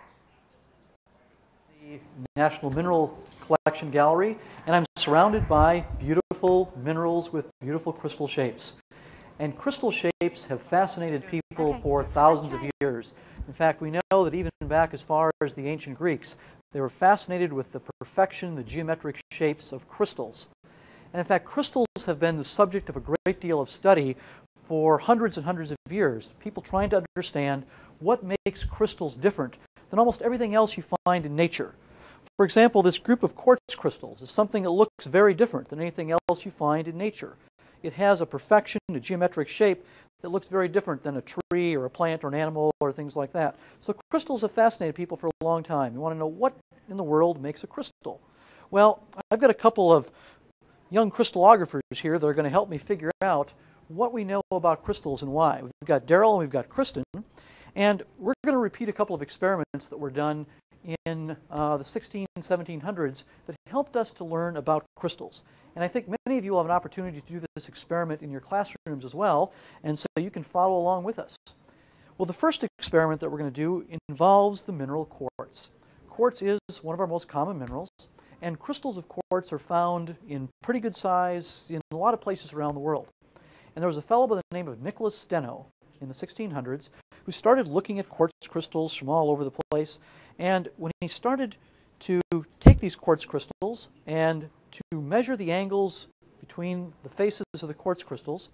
The National Mineral Collection Gallery, and I'm surrounded by beautiful minerals with beautiful crystal shapes. And crystal shapes have fascinated people for thousands of years. In fact, we know that even back as far as the ancient Greeks, they were fascinated with the perfection, the geometric shapes of crystals. And in fact, crystals have been the subject of a great deal of study for hundreds and hundreds of years. People trying to understand what makes crystals different than almost everything else you find in nature. For example, this group of quartz crystals is something that looks very different than anything else you find in nature. It has a perfection, a geometric shape that looks very different than a tree or a plant or an animal or things like that. So crystals have fascinated people for a long time. You want to know what in the world makes a crystal. Well, I've got a couple of young crystallographers here that are going to help me figure out what we know about crystals and why. We've got Daryl and we've got Kristen, and we're going to repeat a couple of experiments that were done in the 1700s that helped us to learn about crystals. And I think many of you will have an opportunity to do this experiment in your classrooms as well, and so you can follow along with us. Well, the first experiment that we're going to do involves the mineral quartz. Quartz is one of our most common minerals, and crystals of quartz are found in pretty good size in a lot of places around the world. And there was a fellow by the name of Nicholas Steno in the 1600s who started looking at quartz crystals from all over the place. And when he started to take these quartz crystals and to measure the angles between the faces of the quartz crystals,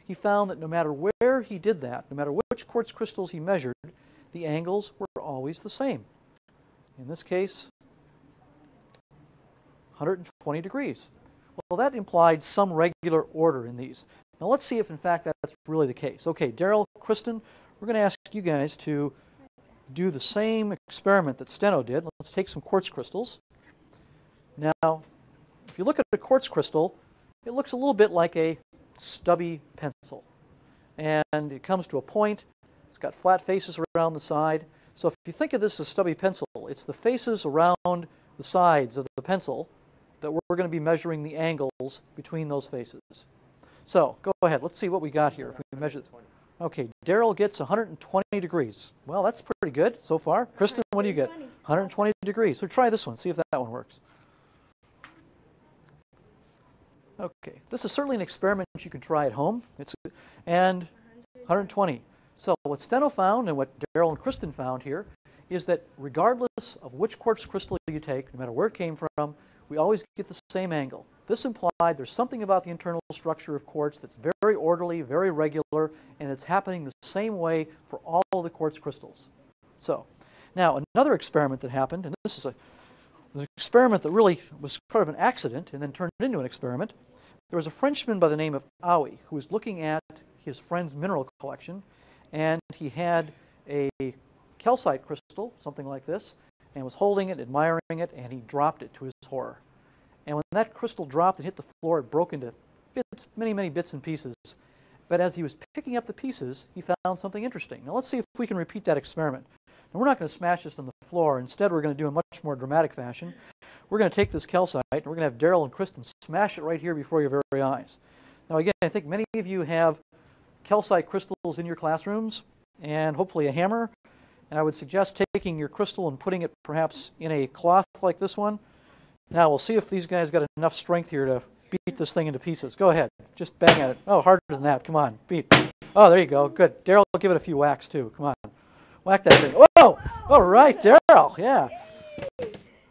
he found that no matter where he did that, no matter which quartz crystals he measured, the angles were always the same. In this case, 120 degrees. Well, that implied some regular order in these. Now let's see if in fact that's really the case. Okay, Daryl, Kristen, we're going to ask you guys to do the same experiment that Steno did. Let's take some quartz crystals. Now, if you look at a quartz crystal, it looks a little bit like a stubby pencil. And it comes to a point. It's got flat faces around the side. So if you think of this as a stubby pencil, it's the faces around the sides of the pencil that we're going to be measuring the angles between those faces. So go ahead. Let's see what we got here. If we measure. Okay, Daryl gets 120 degrees. Well, that's pretty good so far. Kristen, what do you get? 120 degrees. So try this one. See if that one works. Okay, this is certainly an experiment you can try at home. And 120. So what Steno found and what Daryl and Kristen found here is that regardless of which quartz crystal you take, no matter where it came from, we always get the same angle. This implied there's something about the internal structure of quartz that's very orderly, very regular, and it's happening the same way for all of the quartz crystals. So, now another experiment that happened, and this is an experiment that really was sort of an accident and then turned into an experiment. There was a Frenchman by the name of Aui who was looking at his friend's mineral collection, and he had a calcite crystal, something like this, and was holding it, admiring it, and he dropped it to his horror. And when that crystal dropped and hit the floor, it broke into bits, many bits and pieces. But as he was picking up the pieces, he found something interesting. Now let's see if we can repeat that experiment. Now we're not going to smash this on the floor. Instead, we're going to do it in a much more dramatic fashion. We're going to take this calcite, and we're going to have Daryl and Kristen smash it right here before your very eyes. Now again, I think many of you have calcite crystals in your classrooms, and hopefully a hammer. And I would suggest taking your crystal and putting it perhaps in a cloth like this one. Now we'll see if these guys got enough strength here to beat this thing into pieces. Go ahead. Just bang at it. Oh, harder than that. Come on. Beat. Oh, there you go. Good. Daryl, give it a few whacks too. Come on. Whack that thing. Whoa! All right, Daryl. Yeah.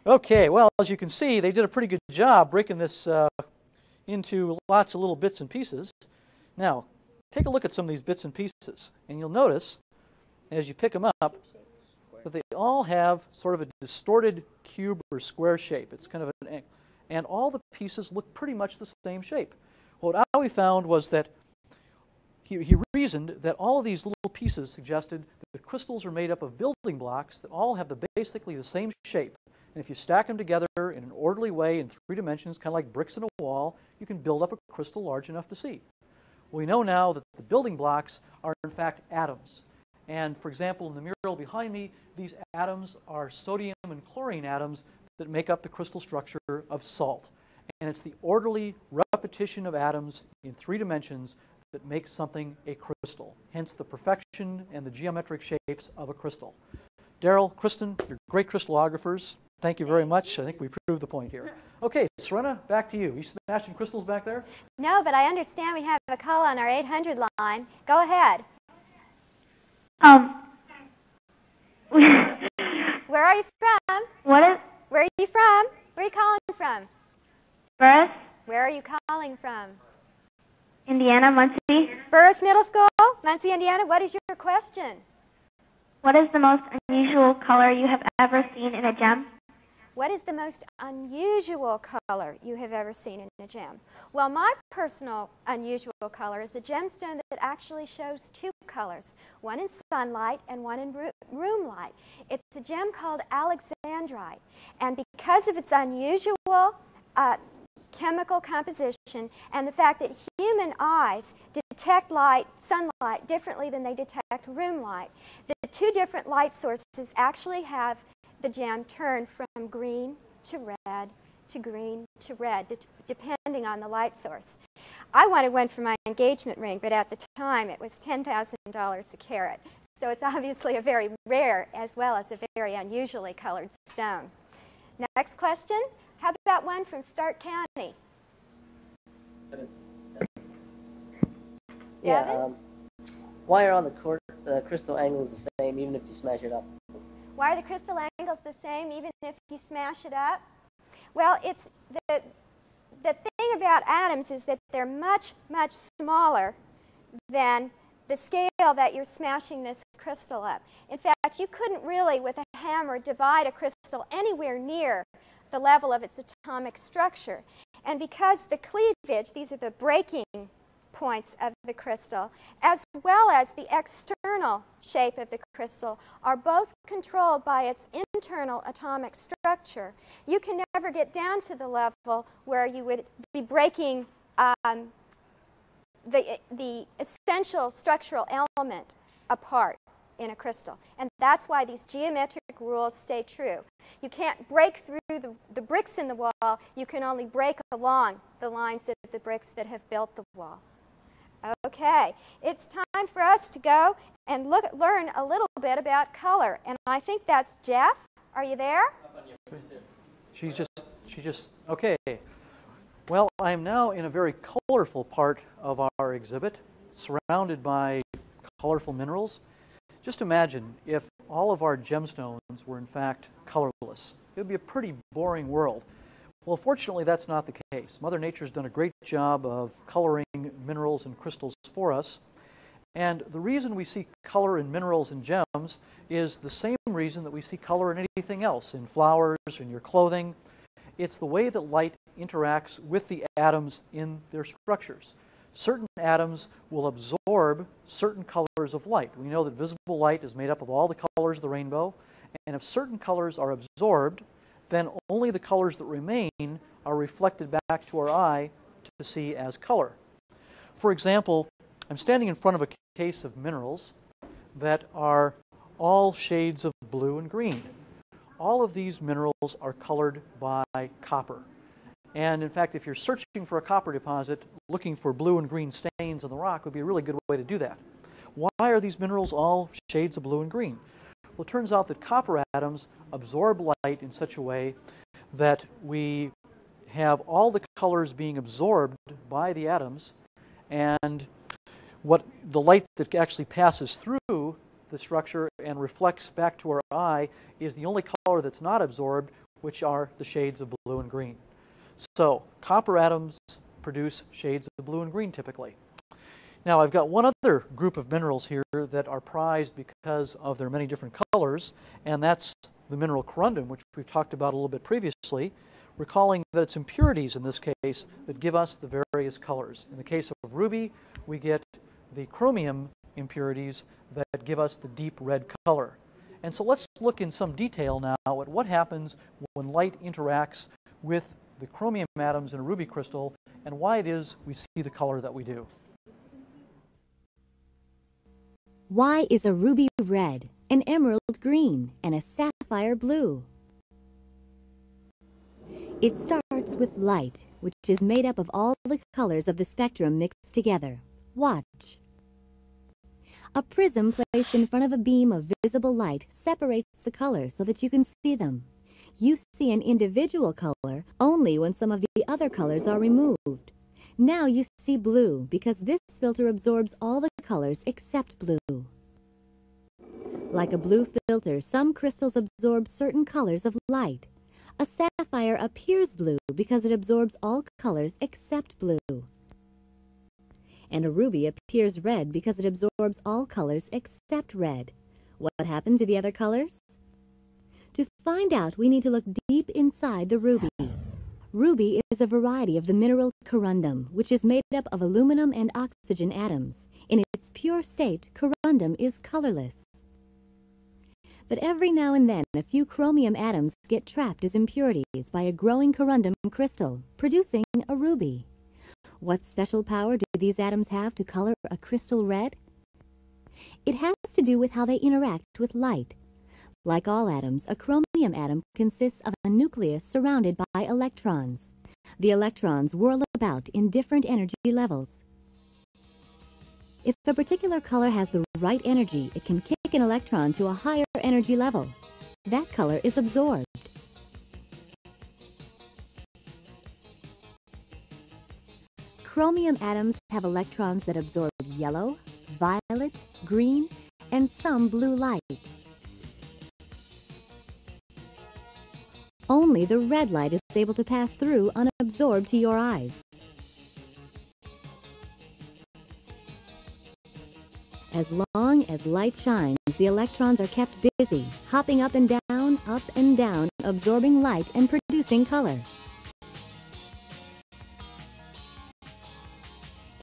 Okay. Well, as you can see, they did a pretty good job breaking this into lots of little bits and pieces. Now, take a look at some of these bits and pieces, and you'll notice as you pick them up that they all have sort of a distorted cube or square shape. It's kind of an angle. And all the pieces look pretty much the same shape. What Aui found was that he reasoned that all of these little pieces suggested that the crystals are made up of building blocks that all have basically the same shape. And if you stack them together in an orderly way in 3 dimensions, kind of like bricks in a wall, you can build up a crystal large enough to see. We know now that the building blocks are in fact atoms. And for example, in the mural behind me, these atoms are sodium and chlorine atoms that make up the crystal structure of salt. And it's the orderly repetition of atoms in 3 dimensions that makes something a crystal, hence the perfection and the geometric shapes of a crystal. Daryl, Kristen, you're great crystallographers. Thank you very much. I think we proved the point here. Okay, Serena, back to you. You smashing crystals back there? No, but I understand we have a call on our 800 line. Go ahead. Where are you from? Where are you from? Where are you calling from? Burris? Where are you calling from? Indiana, Muncie. Burris Middle School, Muncie, Indiana. What is your question? What is the most unusual color you have ever seen in a gem? What is the most unusual color you have ever seen in a gem? Well, my personal unusual color is a gemstone that actually shows 2 colors, one in sunlight and one in room light. It's a gem called alexandrite, and because of its unusual chemical composition and the fact that human eyes detect sunlight differently than they detect room light, the 2 different light sources actually have the gem turn from green to red to green to red, depending on the light source. I wanted one for my engagement ring, but at the time it was $10,000 a carat. So it's obviously a very rare as well as a very unusually colored stone. Next question. How about one from Stark County? Yeah. Why are all the crystal angles the same even if you smash it up? Why are the crystal angles the same even if you smash it up? Well, it's the thing about atoms is that they're much, much smaller than the scale that you're smashing this crystal up. In fact, you couldn't really, with a hammer, divide a crystal anywhere near the level of its atomic structure. And because the cleavage, these are the breaking points of the crystal, as well as the external shape of the crystal, are both controlled by its internal atomic structure, you can never get down to the level where you would be breaking the essential structural element apart in a crystal. And that's why these geometric rules stay true. You can't break through the bricks in the wall. You can only break along the lines of the bricks that have built the wall. Okay, it's time for us to go and learn a little bit about color. And I think that's Jeff. Are you there? She's just, okay. Well, I'm now in a very colorful part of our exhibit, surrounded by colorful minerals. Just imagine if all of our gemstones were in fact colorless. It would be a pretty boring world. Well, fortunately, that's not the case. Mother Nature's done a great job of coloring minerals and crystals for us. And the reason we see color in minerals and gems is the same reason that we see color in anything else, in flowers, in your clothing. It's the way that light interacts with the atoms in their structures. Certain atoms will absorb certain colors of light. We know that visible light is made up of all the colors of the rainbow, and if certain colors are absorbed, then only the colors that remain are reflected back to our eye to see as color. For example, I'm standing in front of a case of minerals that are all shades of blue and green. All of these minerals are colored by copper. And in fact, if you're searching for a copper deposit, looking for blue and green stains on the rock would be a really good way to do that. Why are these minerals all shades of blue and green? Well, it turns out that copper atoms absorb light in such a way that we have all the colors being absorbed by the atoms, and what the light that actually passes through the structure and reflects back to our eye is the only color that's not absorbed, which are the shades of blue and green. So copper atoms produce shades of blue and green typically. Now I've got one other group of minerals here that are prized because of their many different colors, and that's the mineral corundum, which we've talked about a little bit previously, recalling that it's impurities in this case that give us the various colors. In the case of ruby, we get the chromium impurities that give us the deep red color. And so let's look in some detail now at what happens when light interacts with the chromium atoms in a ruby crystal and why it is we see the color that we do. Why is a ruby red, an emerald green, and a sapphire blue? It starts with light, which is made up of all the colors of the spectrum mixed together. Watch. A prism placed in front of a beam of visible light separates the colors so that you can see them. You see an individual color only when some of the other colors are removed. Now you see blue because this filter absorbs all the colors except blue. Like a blue filter, some crystals absorb certain colors of light. A sapphire appears blue because it absorbs all colors except blue. And a ruby appears red because it absorbs all colors except red. What happened to the other colors? To find out, we need to look deep inside the ruby. Ruby is a variety of the mineral corundum, which is made up of aluminum and oxygen atoms. In its pure state, corundum is colorless. But every now and then, a few chromium atoms get trapped as impurities by a growing corundum crystal, producing a ruby. What special power do these atoms have to color a crystal red? It has to do with how they interact with light. Like all atoms, a chromium atom consists of a nucleus surrounded by electrons. The electrons whirl about in different energy levels. If a particular color has the right energy, it can kick an electron to a higher energy level. That color is absorbed. Chromium atoms have electrons that absorb yellow, violet, green, and some blue light. Only the red light is able to pass through unabsorbed to your eyes. As long as light shines, the electrons are kept busy, hopping up and down, absorbing light and producing color.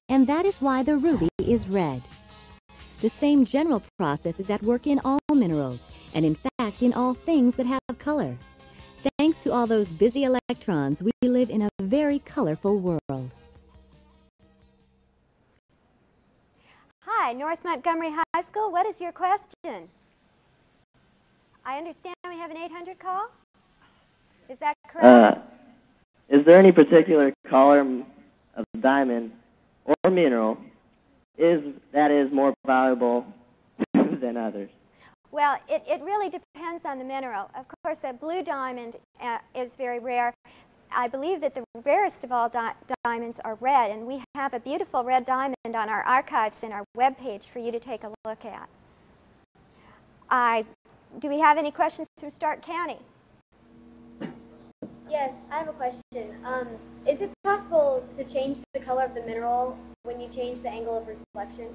And that is why the ruby is red. The same general process is at work in all minerals, and in fact in all things that have color. Thanks to all those busy electrons, we live in a very colorful world. Hi, North Montgomery High School. What is your question? I understand we have an 800 call. Is that correct? Is there any particular color of diamond or mineral that is more valuable than others? Well, it really depends on the mineral. Of course, a blue diamond is very rare. I believe that the rarest of all diamonds are red, and we have a beautiful red diamond on our archives in our webpage for you to take a look at. Do we have any questions from Stark County? Yes, I have a question. Is it possible to change the color of the mineral when you change the angle of reflection?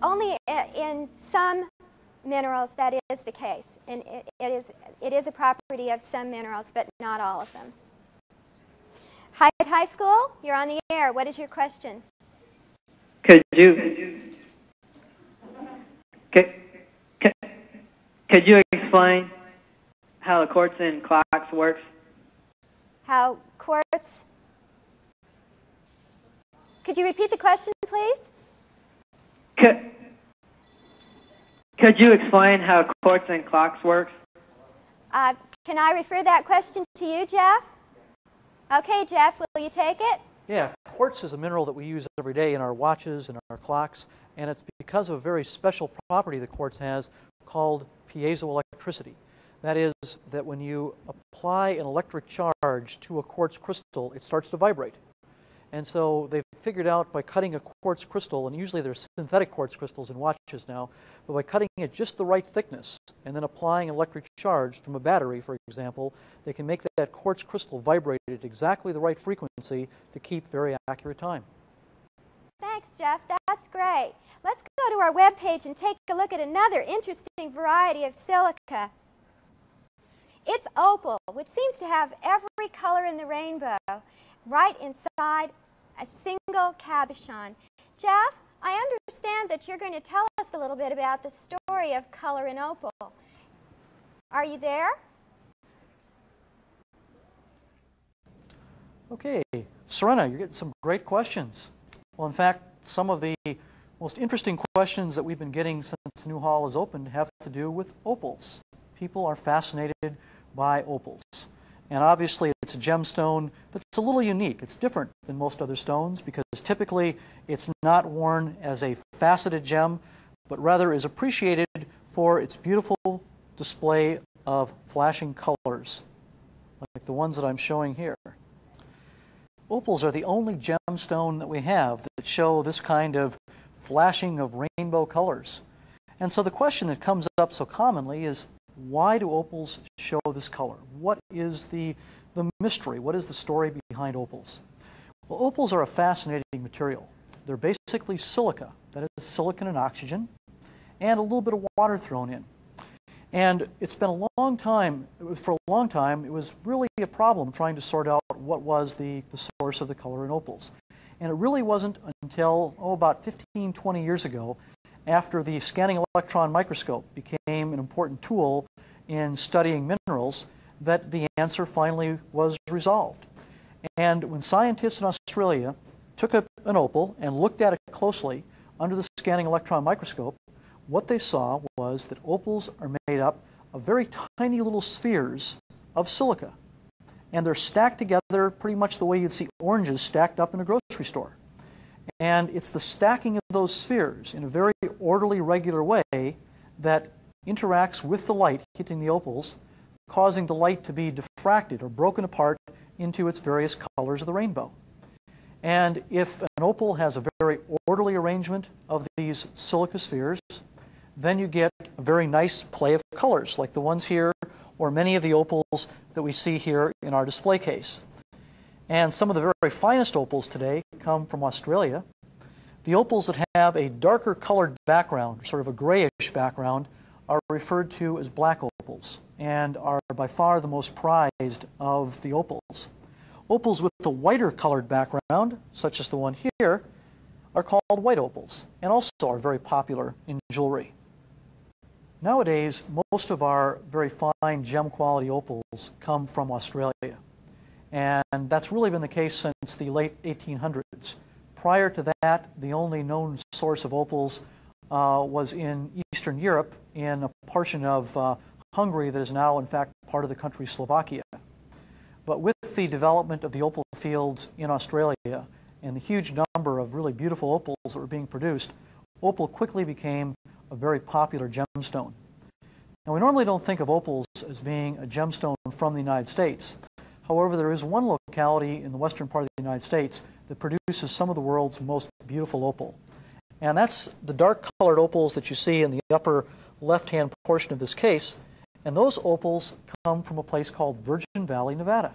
Only in some minerals that is the case, and it is a property of some minerals, but not all of them. Hyatt High School, you're on the air. What is your question? Could you explain how the quartz in clocks works? How quartz? Could you repeat the question, please? Could you explain how quartz in clocks works? Can I refer that question to you, Jeff? Okay, Jeff, will you take it? Yeah, quartz is a mineral that we use every day in our watches and our clocks, and it's because of a very special property that quartz has called piezoelectricity. That is, that when you apply an electric charge to a quartz crystal, it starts to vibrate. And so they've figured out by cutting a quartz crystal, and usually there's synthetic quartz crystals in watches now, but by cutting it just the right thickness and then applying an electric charge from a battery, for example, they can make that quartz crystal vibrate at exactly the right frequency to keep very accurate time. Thanks, Jeff. That's great. Let's go to our webpage and take a look at another interesting variety of silica. It's opal, which seems to have every color in the rainbow right inside a single cabochon. Jeff, I understand that you're going to tell us a little bit about the story of color in opal. Are you there? Okay, Serena, you're getting some great questions. Well, in fact, some of the most interesting questions that we've been getting since New Hall is opened have to do with opals. People are fascinated by opals. And obviously, it's a gemstone that's a little unique. It's different than most other stones because typically it's not worn as a faceted gem, but rather is appreciated for its beautiful display of flashing colors, like the ones that I'm showing here. Opals are the only gemstone that we have that show this kind of flashing of rainbow colors. And so the question that comes up so commonly is, why do opals show this color? What is the mystery? What is the story behind opals? Well, opals are a fascinating material. They're basically silica, that is silicon and oxygen, and a little bit of water thrown in. And it's been a long time, for a long time, it was really a problem trying to sort out what was the source of the color in opals. And it really wasn't until, about 15, 20 years ago, after the scanning electron microscope became an important tool in studying minerals, that the answer finally was resolved. And when scientists in Australia took an opal and looked at it closely under the scanning electron microscope, what they saw was that opals are made up of very tiny little spheres of silica. And they're stacked together pretty much the way you'd see oranges stacked up in a grocery store. And it's the stacking of those spheres in a very orderly, regular way that interacts with the light hitting the opals, causing the light to be diffracted or broken apart into its various colors of the rainbow. And if an opal has a very orderly arrangement of these silica spheres, then you get a very nice play of colors, like the ones here, or many of the opals that we see here in our display case. And some of the very finest opals today come from Australia. The opals that have a darker colored background, sort of a grayish background, are referred to as black opals and are by far the most prized of the opals. Opals with the whiter colored background, such as the one here, are called white opals and also are very popular in jewelry. Nowadays, most of our very fine gem quality opals come from Australia. And that's really been the case since the late 1800s. Prior to that, the only known source of opals was in Eastern Europe, in a portion of Hungary that is now, in fact, part of the country Slovakia. But with the development of the opal fields in Australia and the huge number of really beautiful opals that were being produced, opal quickly became a very popular gemstone. Now, we normally don't think of opals as being a gemstone from the United States. However, there is one locality in the western part of the United States that produces some of the world's most beautiful opal. And that's the dark-colored opals that you see in the upper left-hand portion of this case. And those opals come from a place called Virgin Valley, Nevada.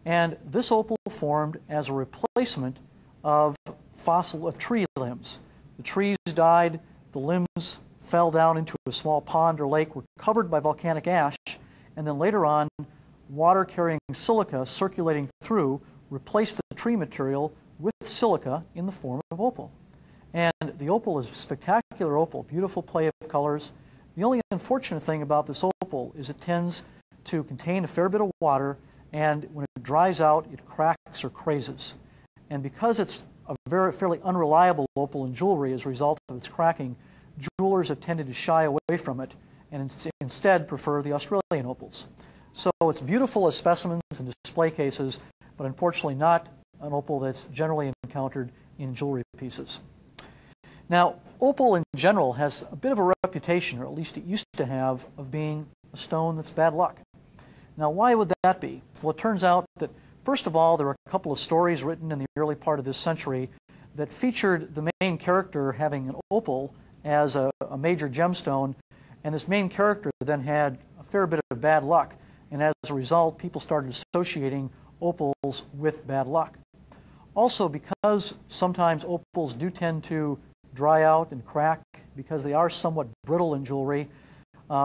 And this opal formed as a replacement of tree limbs. The trees died, the limbs fell down into a small pond or lake, were covered by volcanic ash, and then later on, water-carrying silica circulating through replaced the tree material with silica in the form of opal. And the opal is a spectacular opal, beautiful play of colors. The only unfortunate thing about this opal is it tends to contain a fair bit of water, and when it dries out, it cracks or crazes. And because it's a fairly unreliable opal in jewelry as a result of its cracking, jewelers have tended to shy away from it and instead prefer the Australian opals. So it's beautiful as specimens and display cases, but unfortunately not an opal that's generally encountered in jewelry pieces. Now, opal in general has a bit of a reputation, or at least it used to have, of being a stone that's bad luck. Now, why would that be? Well, it turns out that, first of all, there were a couple of stories written in the early part of this century that featured the main character having an opal as a major gemstone, and this main character then had a fair bit of bad luck. And as a result, people started associating opals with bad luck. Also, because sometimes opals do tend to dry out and crack, because they are somewhat brittle in jewelry,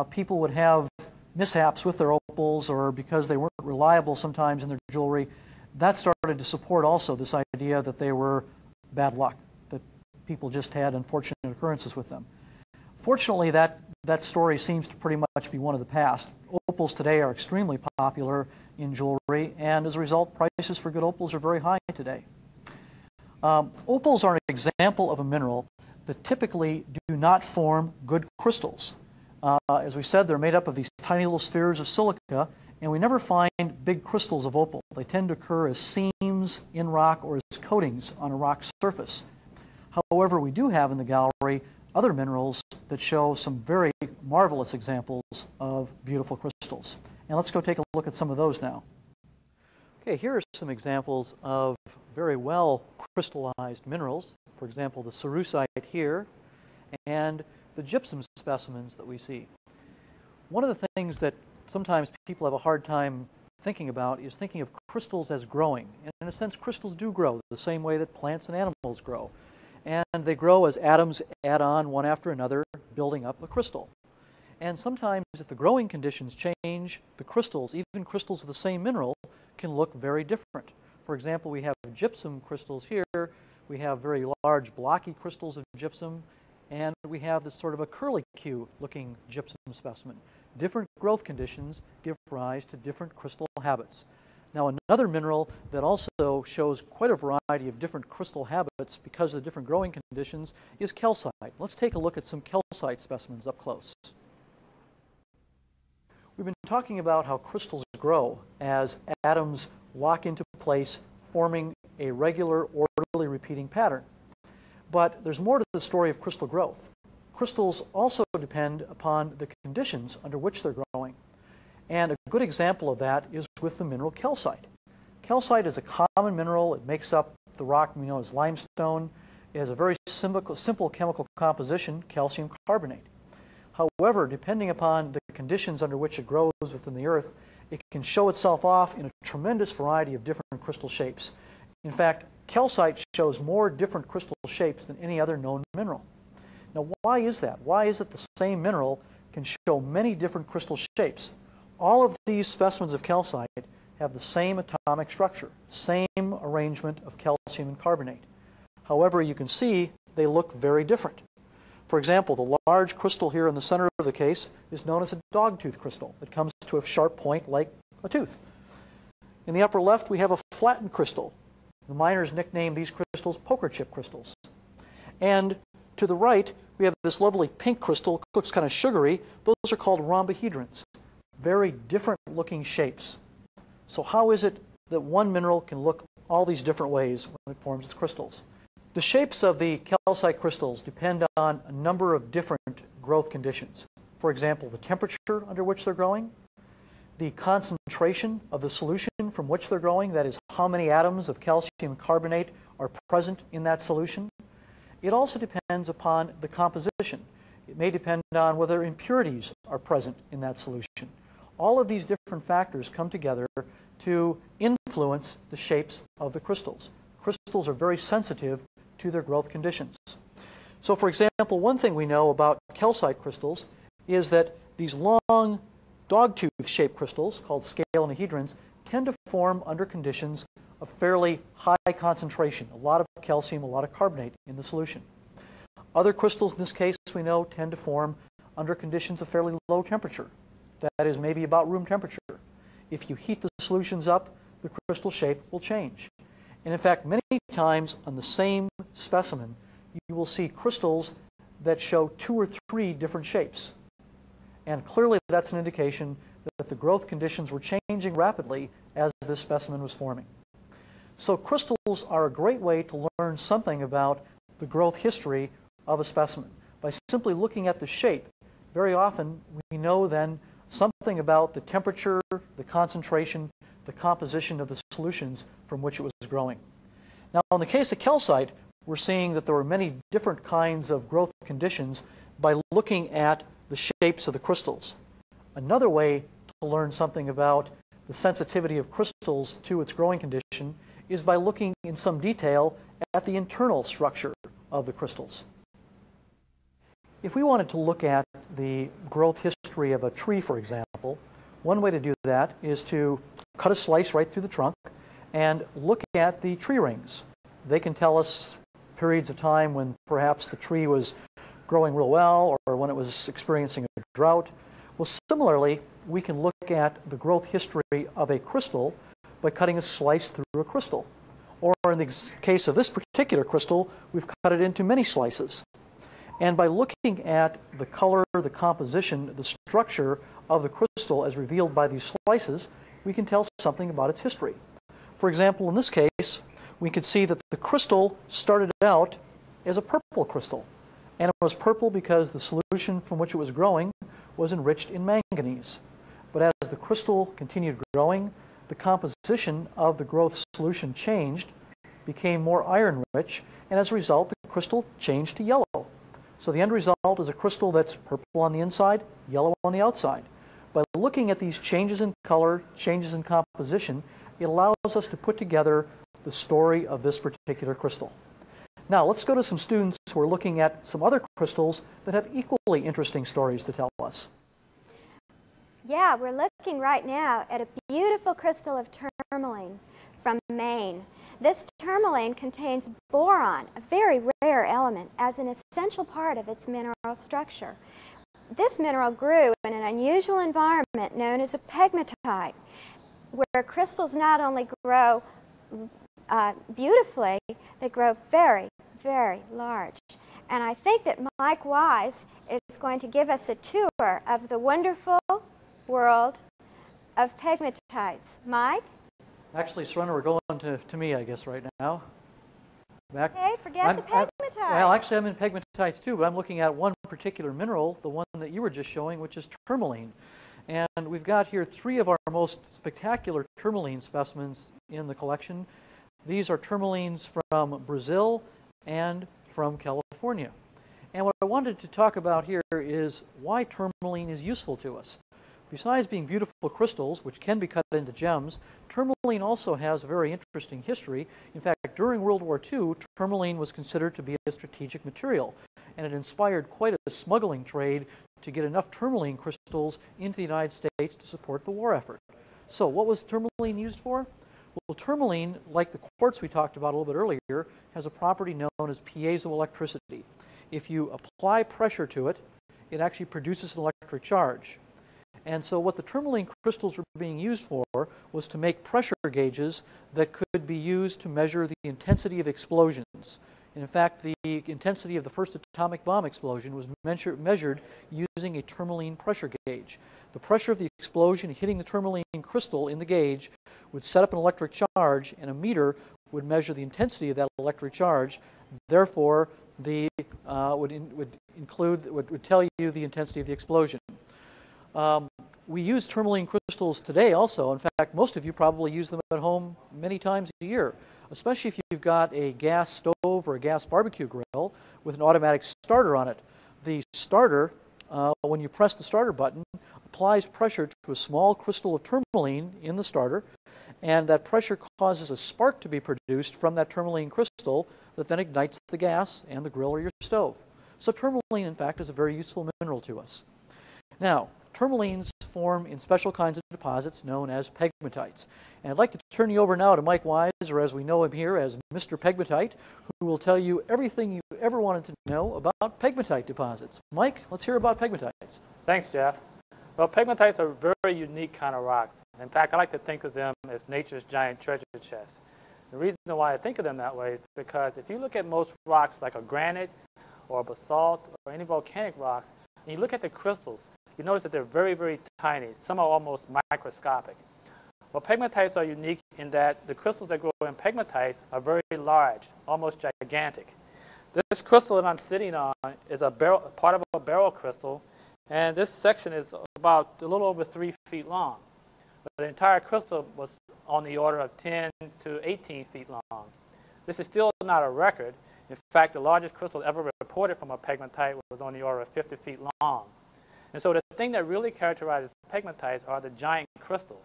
people would have mishaps with their opals, or because they weren't reliable sometimes in their jewelry. That started to support also this idea that they were bad luck, that people just had unfortunate occurrences with them. Fortunately, that story seems to pretty much be one of the past. Opals today are extremely popular in jewelry, and as a result, prices for good opals are very high today. Opals are an example of a mineral that typically do not form good crystals. As we said, they're made up of these tiny little spheres of silica, and we never find big crystals of opal. They tend to occur as seams in rock or as coatings on a rock surface. However, we do have in the gallery other minerals that show some very marvelous examples of beautiful crystals. And let's go take a look at some of those now. Okay, here are some examples of very well crystallized minerals. For example, the cerussite here and the gypsum specimens that we see. One of the things that sometimes people have a hard time thinking about is thinking of crystals as growing. And in a sense, crystals do grow the same way that plants and animals grow. And they grow as atoms add on one after another, building up a crystal. And sometimes if the growing conditions change, the crystals, even crystals of the same mineral, can look very different. For example, we have gypsum crystals here. We have very large blocky crystals of gypsum, and we have this sort of a curlicue looking gypsum specimen. Different growth conditions give rise to different crystal habits. Now, another mineral that also shows quite a variety of different crystal habits because of the different growing conditions is calcite. Let's take a look at some calcite specimens up close. We've been talking about how crystals grow as atoms lock into place, forming a regular, orderly repeating pattern. But there's more to the story of crystal growth. Crystals also depend upon the conditions under which they're growing. And a good example of that is with the mineral calcite. Calcite is a common mineral. It makes up the rock we know as limestone. It has a very simple chemical composition, calcium carbonate. However, depending upon the conditions under which it grows within the earth, it can show itself off in a tremendous variety of different crystal shapes. In fact, calcite shows more different crystal shapes than any other known mineral. Now, why is that? Why is it the same mineral can show many different crystal shapes? All of these specimens of calcite have the same atomic structure, same arrangement of calcium and carbonate. However, you can see they look very different. For example, the large crystal here in the center of the case is known as a dogtooth crystal. It comes to a sharp point like a tooth. In the upper left, we have a flattened crystal. The miners nicknamed these crystals poker chip crystals. And to the right, we have this lovely pink crystal. It looks kind of sugary. Those are called rhombohedrons. Very different looking shapes. So how is it that one mineral can look all these different ways when it forms its crystals? The shapes of the calcite crystals depend on a number of different growth conditions. For example, the temperature under which they're growing, the concentration of the solution from which they're growing, that is, how many atoms of calcium carbonate are present in that solution. It also depends upon the composition. It may depend on whether impurities are present in that solution. All of these different factors come together to influence the shapes of the crystals. Crystals are very sensitive to their growth conditions. So, for example, one thing we know about calcite crystals is that these long dogtooth-shaped crystals, called scalenohedrons, tend to form under conditions of fairly high concentration, a lot of calcium, a lot of carbonate in the solution. Other crystals, in this case, we know, tend to form under conditions of fairly low temperature. That is, maybe about room temperature. If you heat the solutions up, the crystal shape will change. And in fact, many times on the same specimen, you will see crystals that show 2 or 3 different shapes. And clearly that's an indication that the growth conditions were changing rapidly as this specimen was forming. So crystals are a great way to learn something about the growth history of a specimen. By simply looking at the shape, very often we know then something about the temperature, the concentration, the composition of the solutions from which it was growing. Now, in the case of calcite, we're seeing that there were many different kinds of growth conditions by looking at the shapes of the crystals. Another way to learn something about the sensitivity of crystals to its growing condition is by looking in some detail at the internal structure of the crystals. If we wanted to look at the growth history of a tree, for example, one way to do that is to cut a slice right through the trunk and look at the tree rings. They can tell us periods of time when perhaps the tree was growing real well or when it was experiencing a drought. Well, similarly, we can look at the growth history of a crystal by cutting a slice through a crystal. Or in the case of this particular crystal, we've cut it into many slices. And by looking at the color, the composition, the structure of the crystal as revealed by these slices, we can tell something about its history. For example, in this case, we can see that the crystal started out as a purple crystal. And it was purple because the solution from which it was growing was enriched in manganese. But as the crystal continued growing, the composition of the growth solution changed, became more iron-rich, and as a result, the crystal changed to yellow. So the end result is a crystal that's purple on the inside, yellow on the outside. By looking at these changes in color, changes in composition, it allows us to put together the story of this particular crystal. Now, let's go to some students who are looking at some other crystals that have equally interesting stories to tell us. Yeah, we're looking right now at a beautiful crystal of tourmaline from Maine. This tourmaline contains boron, a very rare element, as an essential part of its mineral structure. This mineral grew in an unusual environment known as a pegmatite, where crystals not only grow beautifully, they grow very, very large. And I think that Mike Wise is going to give us a tour of the wonderful world of pegmatites. Mike? Actually, Serena, we're going to me, I guess, right now. Hey, forget the pegmatite. Well, actually, I'm in pegmatites too, but I'm looking at one particular mineral, the one that you were just showing, which is tourmaline. And we've got here 3 of our most spectacular tourmaline specimens in the collection. These are tourmalines from Brazil and from California. And what I wanted to talk about here is why tourmaline is useful to us. Besides being beautiful crystals, which can be cut into gems, tourmaline also has a very interesting history. In fact, during World War II, tourmaline was considered to be a strategic material, and it inspired quite a smuggling trade to get enough tourmaline crystals into the United States to support the war effort. So what was tourmaline used for? Well, tourmaline, like the quartz we talked about a little bit earlier, has a property known as piezoelectricity. If you apply pressure to it, it actually produces an electric charge. And so what the tourmaline crystals were being used for was to make pressure gauges that could be used to measure the intensity of explosions. And in fact, the intensity of the first atomic bomb explosion was measured using a tourmaline pressure gauge. The pressure of the explosion hitting the tourmaline crystal in the gauge would set up an electric charge, and a meter would measure the intensity of that electric charge. Therefore, would tell you the intensity of the explosion. We use tourmaline crystals today also. In fact, most of you probably use them at home many times a year, especially if you've got a gas stove or a gas barbecue grill with an automatic starter on it. The starter, when you press the starter button, applies pressure to a small crystal of tourmaline in the starter, and that pressure causes a spark to be produced from that tourmaline crystal that then ignites the gas and the grill or your stove. So tourmaline, in fact, is a very useful mineral to us. Now, tourmalines form in special kinds of deposits known as pegmatites. And I'd like to turn you over now to Mike Wise, or as we know him here as Mr. Pegmatite, who will tell you everything you ever wanted to know about pegmatite deposits. Mike, let's hear about pegmatites. Thanks, Jeff. Well, pegmatites are very unique kind of rocks. In fact, I like to think of them as nature's giant treasure chest. The reason why I think of them that way is because if you look at most rocks like a granite or a basalt or any volcanic rocks, and you look at the crystals, you notice that they're very, very tiny. Some are almost microscopic. Well, pegmatites are unique in that the crystals that grow in pegmatites are very large, almost gigantic. This crystal that I'm sitting on is part of a beryl crystal, and this section is about a little over 3 feet long. But the entire crystal was on the order of 10 to 18 feet long. This is still not a record. In fact, the largest crystal ever reported from a pegmatite was on the order of 50 feet long. And so the thing that really characterizes pegmatites are the giant crystals.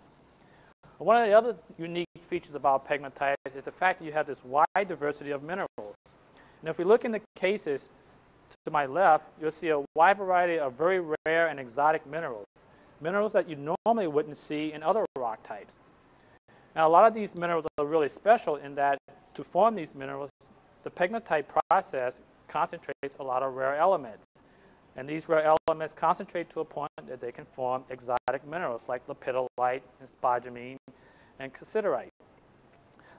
One of the other unique features about pegmatite is the fact that you have this wide diversity of minerals. And if we look in the cases to my left, you'll see a wide variety of very rare and exotic minerals, minerals that you normally wouldn't see in other rock types. Now, a lot of these minerals are really special in that to form these minerals, the pegmatite process concentrates a lot of rare elements. And these rare elements concentrate to a point that they can form exotic minerals like lepidolite and spodumene and cassiterite.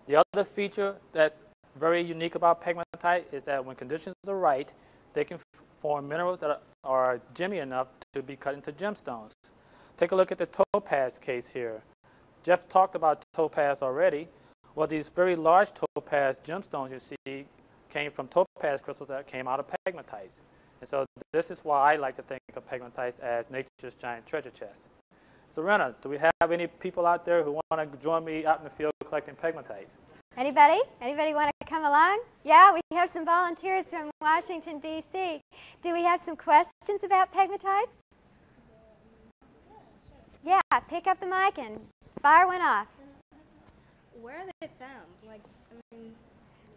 The other feature that's very unique about pegmatite is that when conditions are right, they can form minerals that are gemmy enough to be cut into gemstones. Take a look at the topaz case here. Jeff talked about topaz already. Well, these very large topaz gemstones you see came from topaz crystals that came out of pegmatites. And so this is why I like to think of pegmatites as nature's giant treasure chest. Serena, do we have any people out there who want to join me out in the field collecting pegmatites? Anybody? Anybody want to come along? Yeah, we have some volunteers from Washington, D.C. Do we have some questions about pegmatites? Yeah, pick up the mic and fire one off. Where are they found? Like, I mean,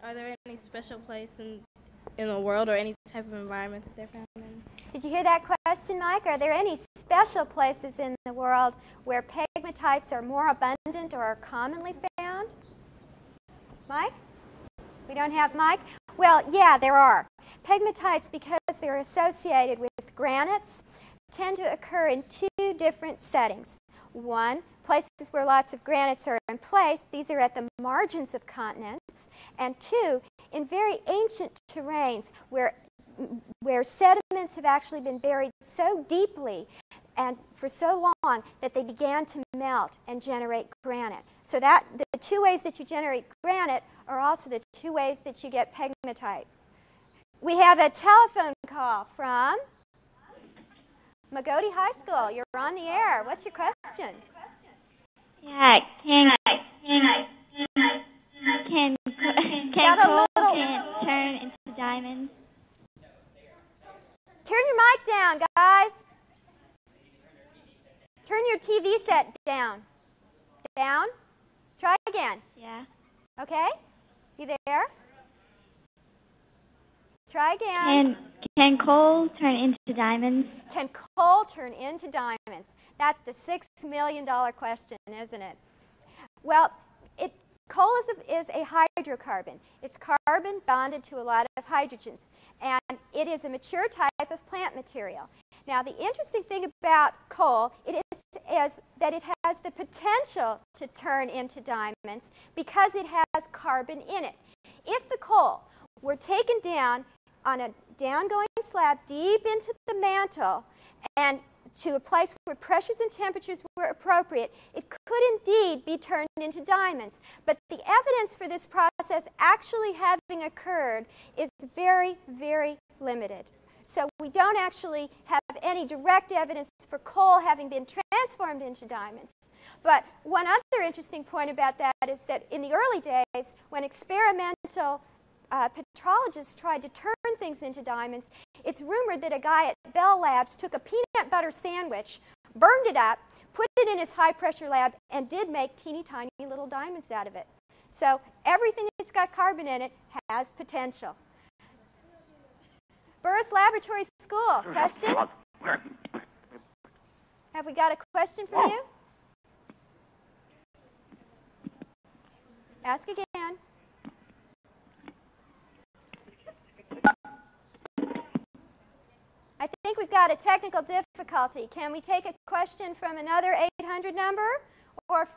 are there any special place in the world or any type of environment that they're found in? Did you hear that question, Mike? Are there any special places in the world where pegmatites are more abundant or are commonly found? Mike? We don't have Mike? Well, yeah, there are. Pegmatites, because they're associated with granites, tend to occur in 2 different settings. One, places where lots of granites are in place. These are at the margins of continents. And 2, in very ancient terrains where sediments have actually been buried so deeply and for so long that they began to melt and generate granite. So that the two ways that you generate granite are also the two ways that you get pegmatite. We have a telephone call from Magoti High School. You're on the air. What's your question? Yeah, can coal turn into diamonds? Turn your mic down, guys. Turn your TV set down. Down? Try again. Yeah. Okay? You there? Try again. Can coal turn into diamonds? Can coal turn into diamonds? That's the $6 million question, isn't it? Well, coal is a hydrocarbon. It's carbon bonded to a lot of hydrogens, and it is a mature type of plant material. Now, the interesting thing about coal is that it has the potential to turn into diamonds because it has carbon in it. If the coal were taken down on a downgoing slab deep into the mantle and to a place where pressures and temperatures were appropriate, it could indeed be turned into diamonds. But the evidence for this process actually having occurred is very, very limited. So we don't actually have any direct evidence for coal having been transformed into diamonds. But one other interesting point about that is that in the early days, when experimental petrologists tried to turn things into diamonds, it's rumored that a guy at Bell Labs took a peanut butter sandwich, burned it up, put it in his high-pressure lab, and did make teeny tiny little diamonds out of it. So everything that's got carbon in it has potential. Burris Laboratory School, question? Have we got a question from you? Ask again. I think we've got a technical difficulty. Can we take a question from another 800 number? Or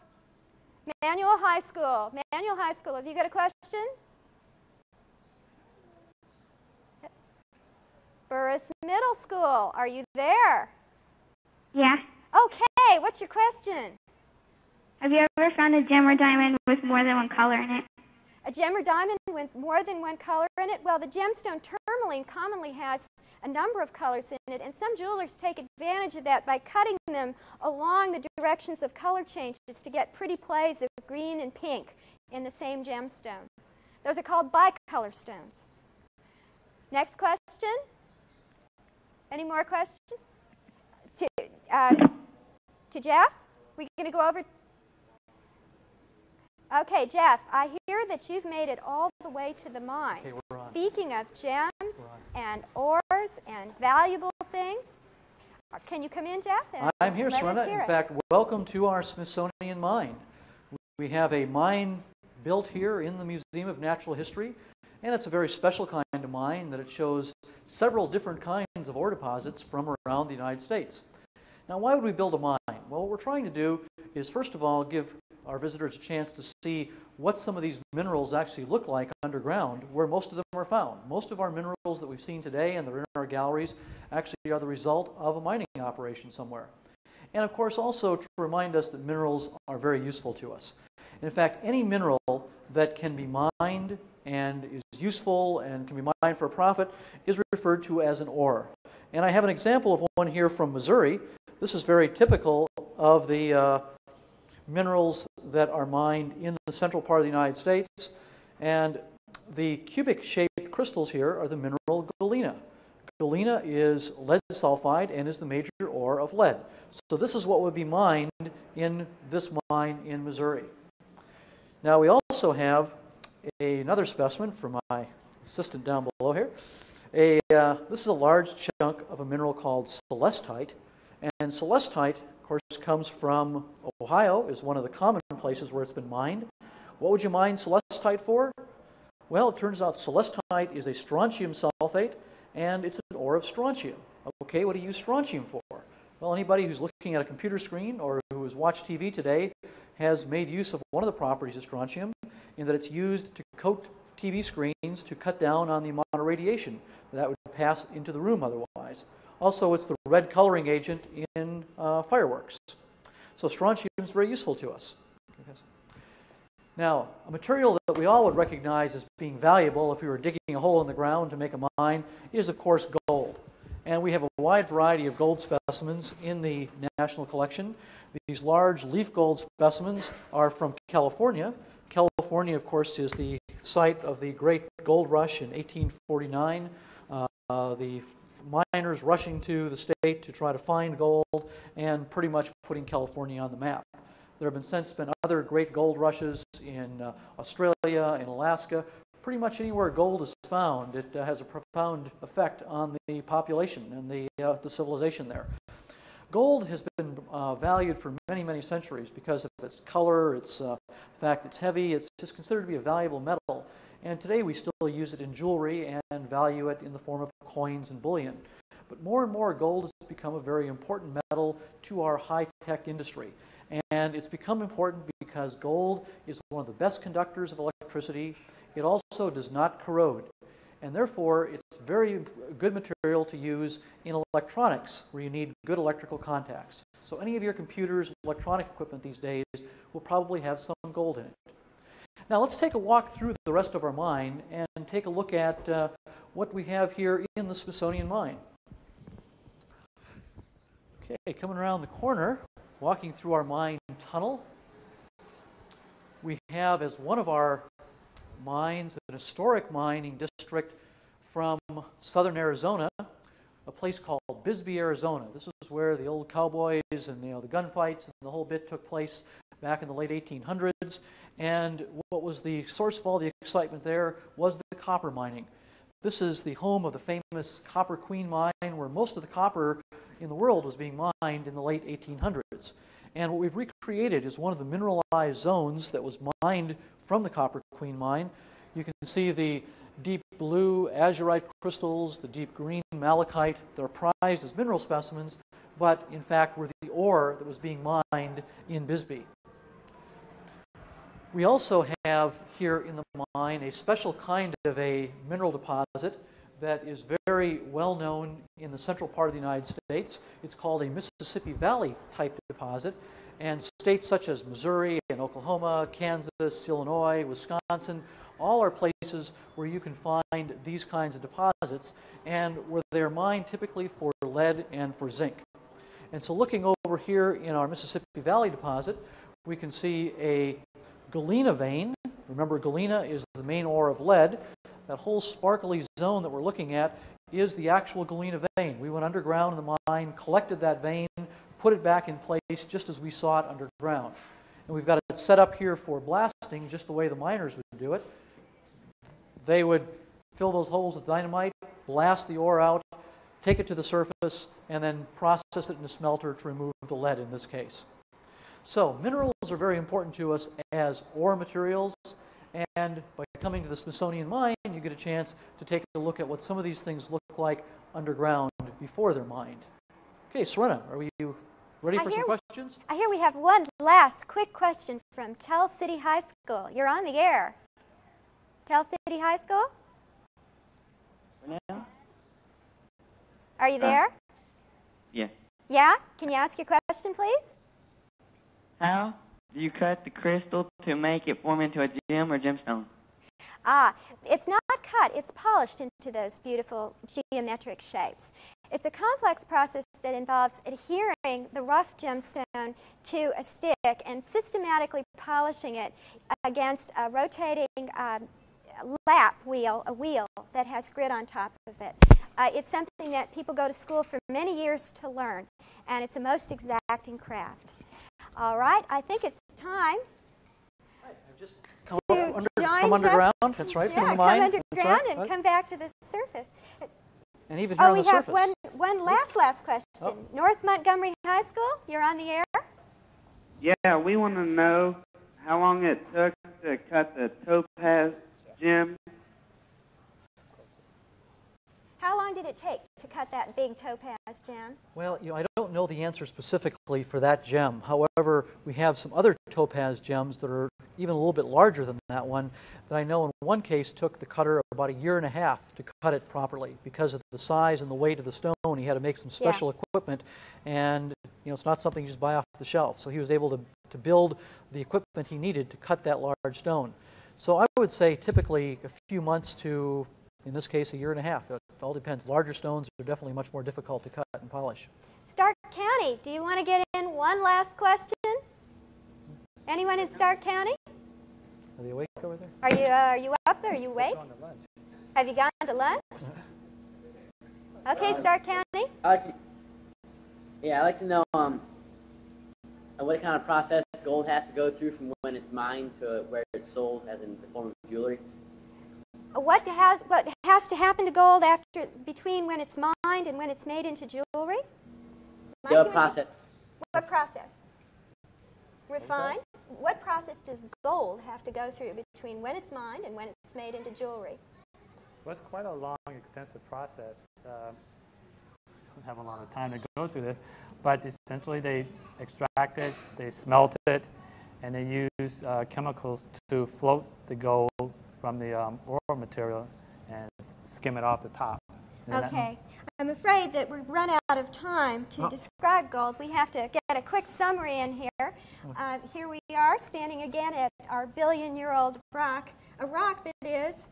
Manual High School? Manual High School, have you got a question? Burris Middle School, are you there? Yeah. Okay, what's your question? Have you ever found a gem or diamond with more than one color in it? A gem or diamond with more than one color in it? Well, the gemstone tourmaline commonly has a number of colors in it, and some jewelers take advantage of that by cutting them along the directions of color changes to get pretty plays of green and pink in the same gemstone. Those are called bicolor stones. Next question? Any more questions? To Jeff? We're going to go over. Okay, Jeff, I hear that you've made it all the way to the mines. Okay, we're on. Speaking of gems and ores and valuable things, can you come in, Jeff? I'm here, Serena. In fact, welcome to our Smithsonian mine. We have a mine built here in the Museum of Natural History, and it's a very special kind of mine that it shows several different kinds of ore deposits from around the United States. Now, why would we build a mine? Well, what we're trying to do is, first of all, give our visitors a chance to see what some of these minerals actually look like underground, where most of them are found. Most of our minerals that we've seen today and that are in our galleries actually are the result of a mining operation somewhere. And of course, also to remind us that minerals are very useful to us. In fact, any mineral that can be mined and is useful and can be mined for a profit is referred to as an ore. And I have an example of one here from Missouri. This is very typical of the minerals that are mined in the central part of the United States. And the cubic-shaped crystals here are the mineral galena. Galena is lead sulfide and is the major ore of lead. So this is what would be mined in this mine in Missouri. Now we also have another specimen from my assistant down below here. This is a large chunk of a mineral called celestite. And celestite, of course, comes from Ohio, is one of the common places where it's been mined. What would you mine celestite for? Well, it turns out celestite is a strontium sulfate, and it's an ore of strontium. Okay, what do you use strontium for? Well, anybody who's looking at a computer screen or who has watched TV today has made use of one of the properties of strontium in that it's used to coat TV screens to cut down on the amount of radiation that would pass into the room otherwise. Also, it's the red coloring agent in fireworks. So strontium is very useful to us. Now, a material that we all would recognize as being valuable if we were digging a hole in the ground to make a mine is, of course, gold. And we have a wide variety of gold specimens in the National Collection. These large leaf gold specimens are from California. California, of course, is the site of the great gold rush in 1849. The miners rushing to the state to try to find gold and pretty much putting California on the map. There have since been other great gold rushes in Australia, in Alaska. Pretty much anywhere gold is found, it has a profound effect on the population and the civilization there. Gold has been valued for many, many centuries because of its color, its fact it's heavy. It's just considered to be a valuable metal. And today we still use it in jewelry and value it in the form of coins and bullion. But more and more gold has become a very important metal to our high-tech industry. And it's become important because gold is one of the best conductors of electricity. It also does not corrode. And therefore, it's very good material to use in electronics where you need good electrical contacts. So any of your computers, electronic equipment these days will probably have some gold in it. Now let's take a walk through the rest of our mine and take a look at what we have here in the Smithsonian mine. Okay, coming around the corner, walking through our mine tunnel, we have as one of our mines an historic mining district from southern Arizona, a place called Bisbee, Arizona. This is where the old cowboys and the gunfights and the whole bit took place back in the late 1800s. And what was the source of all the excitement there was the copper mining. This is the home of the famous Copper Queen mine, where most of the copper in the world was being mined in the late 1800s. And what we've recreated is one of the mineralized zones that was mined from the Copper Queen mine. You can see the deep blue azurite crystals, the deep green malachite. They're prized as mineral specimens, but in fact were the ore that was being mined in Bisbee. We also have here in the mine a special kind of a mineral deposit that is very well known in the central part of the United States. It's called a Mississippi Valley type deposit, and states such as Missouri and Oklahoma, Kansas, Illinois, Wisconsin, all are places where you can find these kinds of deposits and where they're mined typically for lead and for zinc. And so looking over here in our Mississippi Valley deposit, we can see a Galena vein. Remember, galena is the main ore of lead. That whole sparkly zone that we're looking at is the actual Galena vein. We went underground in the mine, collected that vein, put it back in place just as we saw it underground. And we've got it set up here for blasting just the way the miners would do it. They would fill those holes with dynamite, blast the ore out, take it to the surface, and then process it in a smelter to remove the lead in this case. So minerals are very important to us as ore materials, and by coming to the Smithsonian mine, you get a chance to take a look at what some of these things look like underground before they're mined. Okay, Serena, are you ready for some questions? I hear we have one last quick question from Tell City High School. You're on the air. Tell City High School? Yeah. Are you there? Yeah. Yeah? Can you ask your question, please? How do you cut the crystal to make it form into a gem or gemstone? It's not cut, it's polished into those beautiful geometric shapes. It's a complex process that involves adhering the rough gemstone to a stick and systematically polishing it against a rotating lap wheel, a wheel that has grit on top of it. It's something that people go to school for many years to learn, and it's a most exacting craft. All right, I think it's time just come underground. That's right, from the mine. Come underground and come back to the surface. And even here on the surface. We have one last question. Oh. North Montgomery High School, you're on the air. Yeah, we want to know how long it took to cut the topaz gem. How long did it take to cut that big topaz gem? Well, I don't know the answer specifically for that gem. However, we have some other topaz gems that are even a little bit larger than that one that I know in one case took the cutter about 1.5 years to cut it properly because of the size and the weight of the stone. He had to make some special equipment, and it's not something you just buy off the shelf. So he was able to to build the equipment he needed to cut that large stone. So I would say typically a few months to, in this case, a year and a half. It all depends. Larger stones are definitely much more difficult to cut and polish. Stark County, do you want to get in one last question? Anyone in Stark County? Are they awake over there? Are you up? Are you awake? Have you gone to lunch? Okay, Stark County. Yeah, I'd like to know what kind of process gold has to go through from when it's mined to where it's sold as in the form of jewelry. What has to happen to gold between when it's mined and when it's made into jewelry? The process. What process? Refine? What process does gold have to go through between when it's mined and when it's made into jewelry? Well, it's quite a long, extensive process. I don't have a lot of time to go through this, but essentially they extract it, they smelt it, and they use chemicals to float the gold from the ore material and skim it off the top. Okay. I'm afraid that we've run out of time to describe gold. We have to get a quick summary in here. Here we are standing again at our billion-year-old rock, a rock that is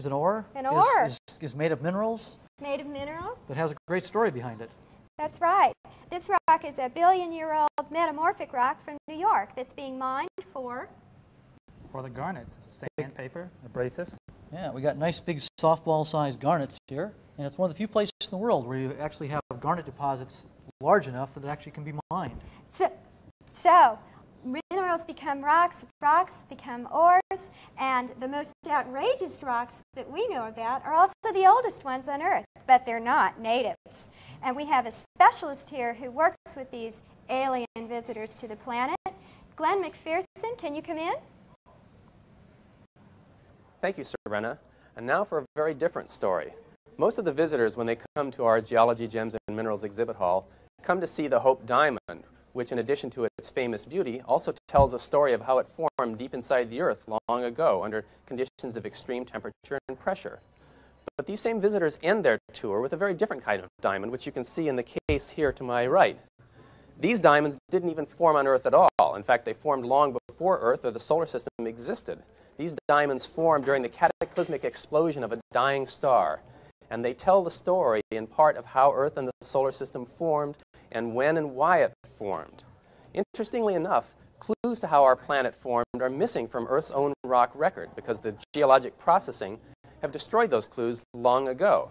an ore. An ore. Is made of minerals. Made of minerals. That has a great story behind it. That's right. This rock is a billion-year-old metamorphic rock from New York that's being mined for the garnets, sandpaper, abrasives. Yeah, we got nice big softball-sized garnets here, and it's one of the few places in the world where you actually have garnet deposits large enough that it actually can be mined. So minerals become rocks, rocks become ores, and the most outrageous rocks that we know about are also the oldest ones on Earth, but they're not natives. And we have a specialist here who works with these alien visitors to the planet. Glenn McPherson, can you come in? Thank you, Serena. And now for a very different story. Most of the visitors, when they come to our Geology, Gems, and Minerals exhibit hall, come to see the Hope Diamond, which in addition to its famous beauty, also tells a story of how it formed deep inside the Earth long ago under conditions of extreme temperature and pressure. But these same visitors end their tour with a very different kind of diamond, which you can see in the case here to my right. These diamonds didn't even form on Earth at all. In fact, they formed long before Earth or the solar system existed. These diamonds formed during the cataclysmic explosion of a dying star. And they tell the story in part of how Earth and the solar system formed and when and why it formed. Interestingly enough, clues to how our planet formed are missing from Earth's own rock record because the geologic processing have destroyed those clues long ago.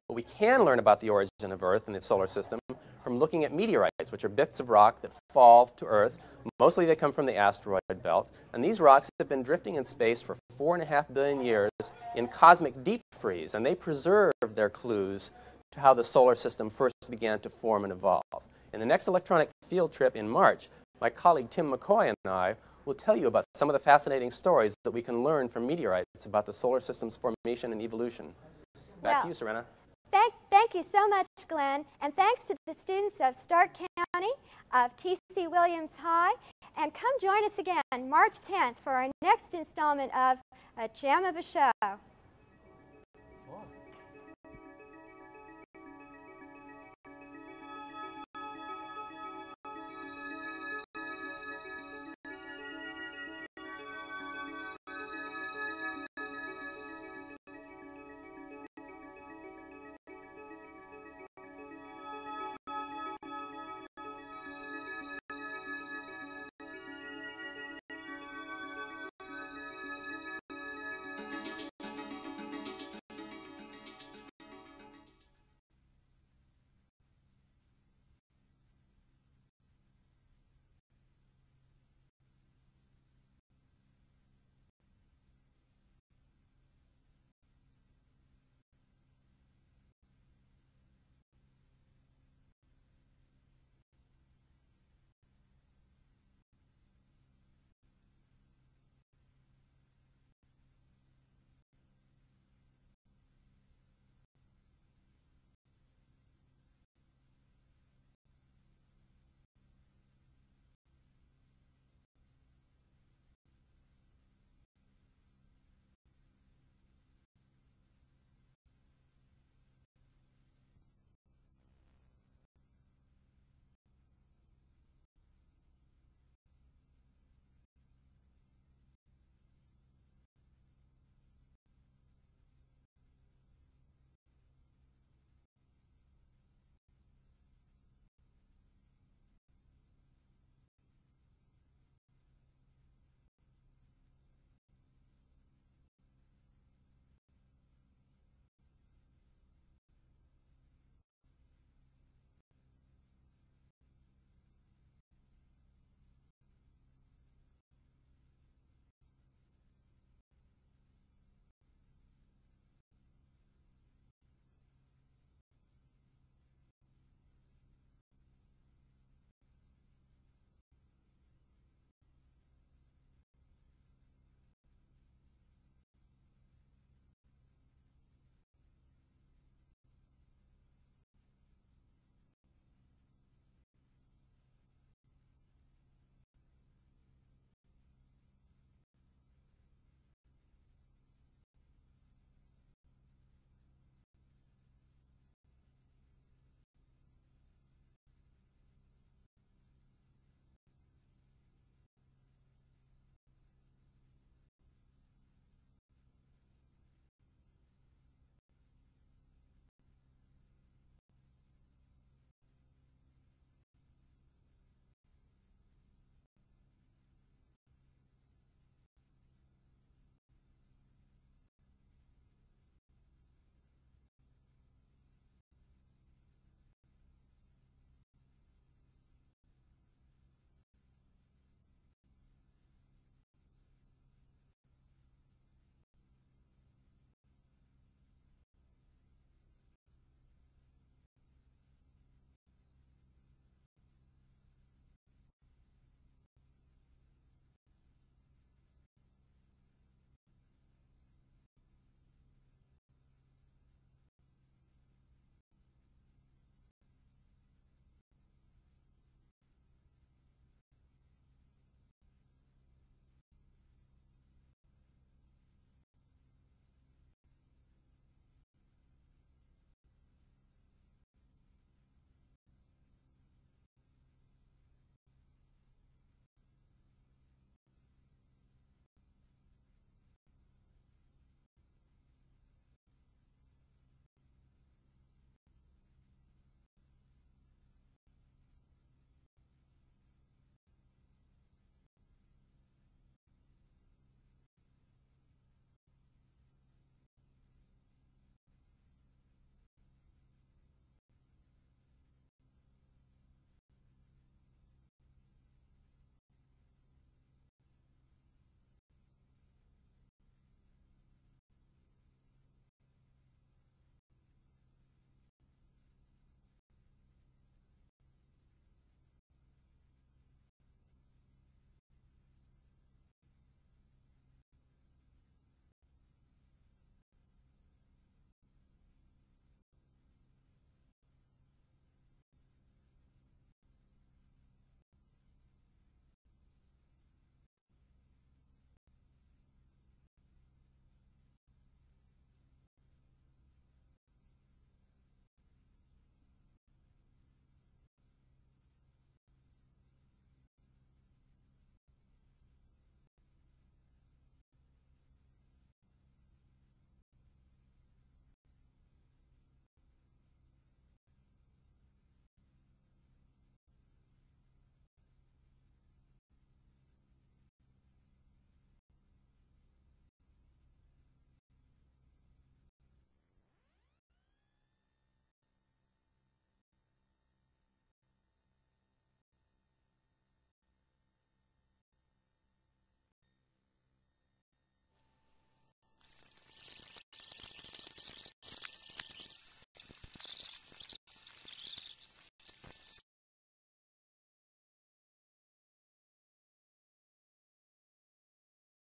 But we can learn about the origin of Earth and its solar system from looking at meteorites, which are bits of rock that fall to Earth. Mostly they come from the asteroid belt. And these rocks have been drifting in space for 4.5 billion years in cosmic deep freeze. And they preserve their clues to how the solar system first began to form and evolve. In the next electronic field trip in March, my colleague Tim McCoy and I will tell you about some of the fascinating stories that we can learn from meteorites about the solar system's formation and evolution. Back to you, Serena. Thank you so much, Glenn, and thanks to the students of Stark County, of T.C. Williams High, and come join us again March 10th for our next installment of A Gem of a Show.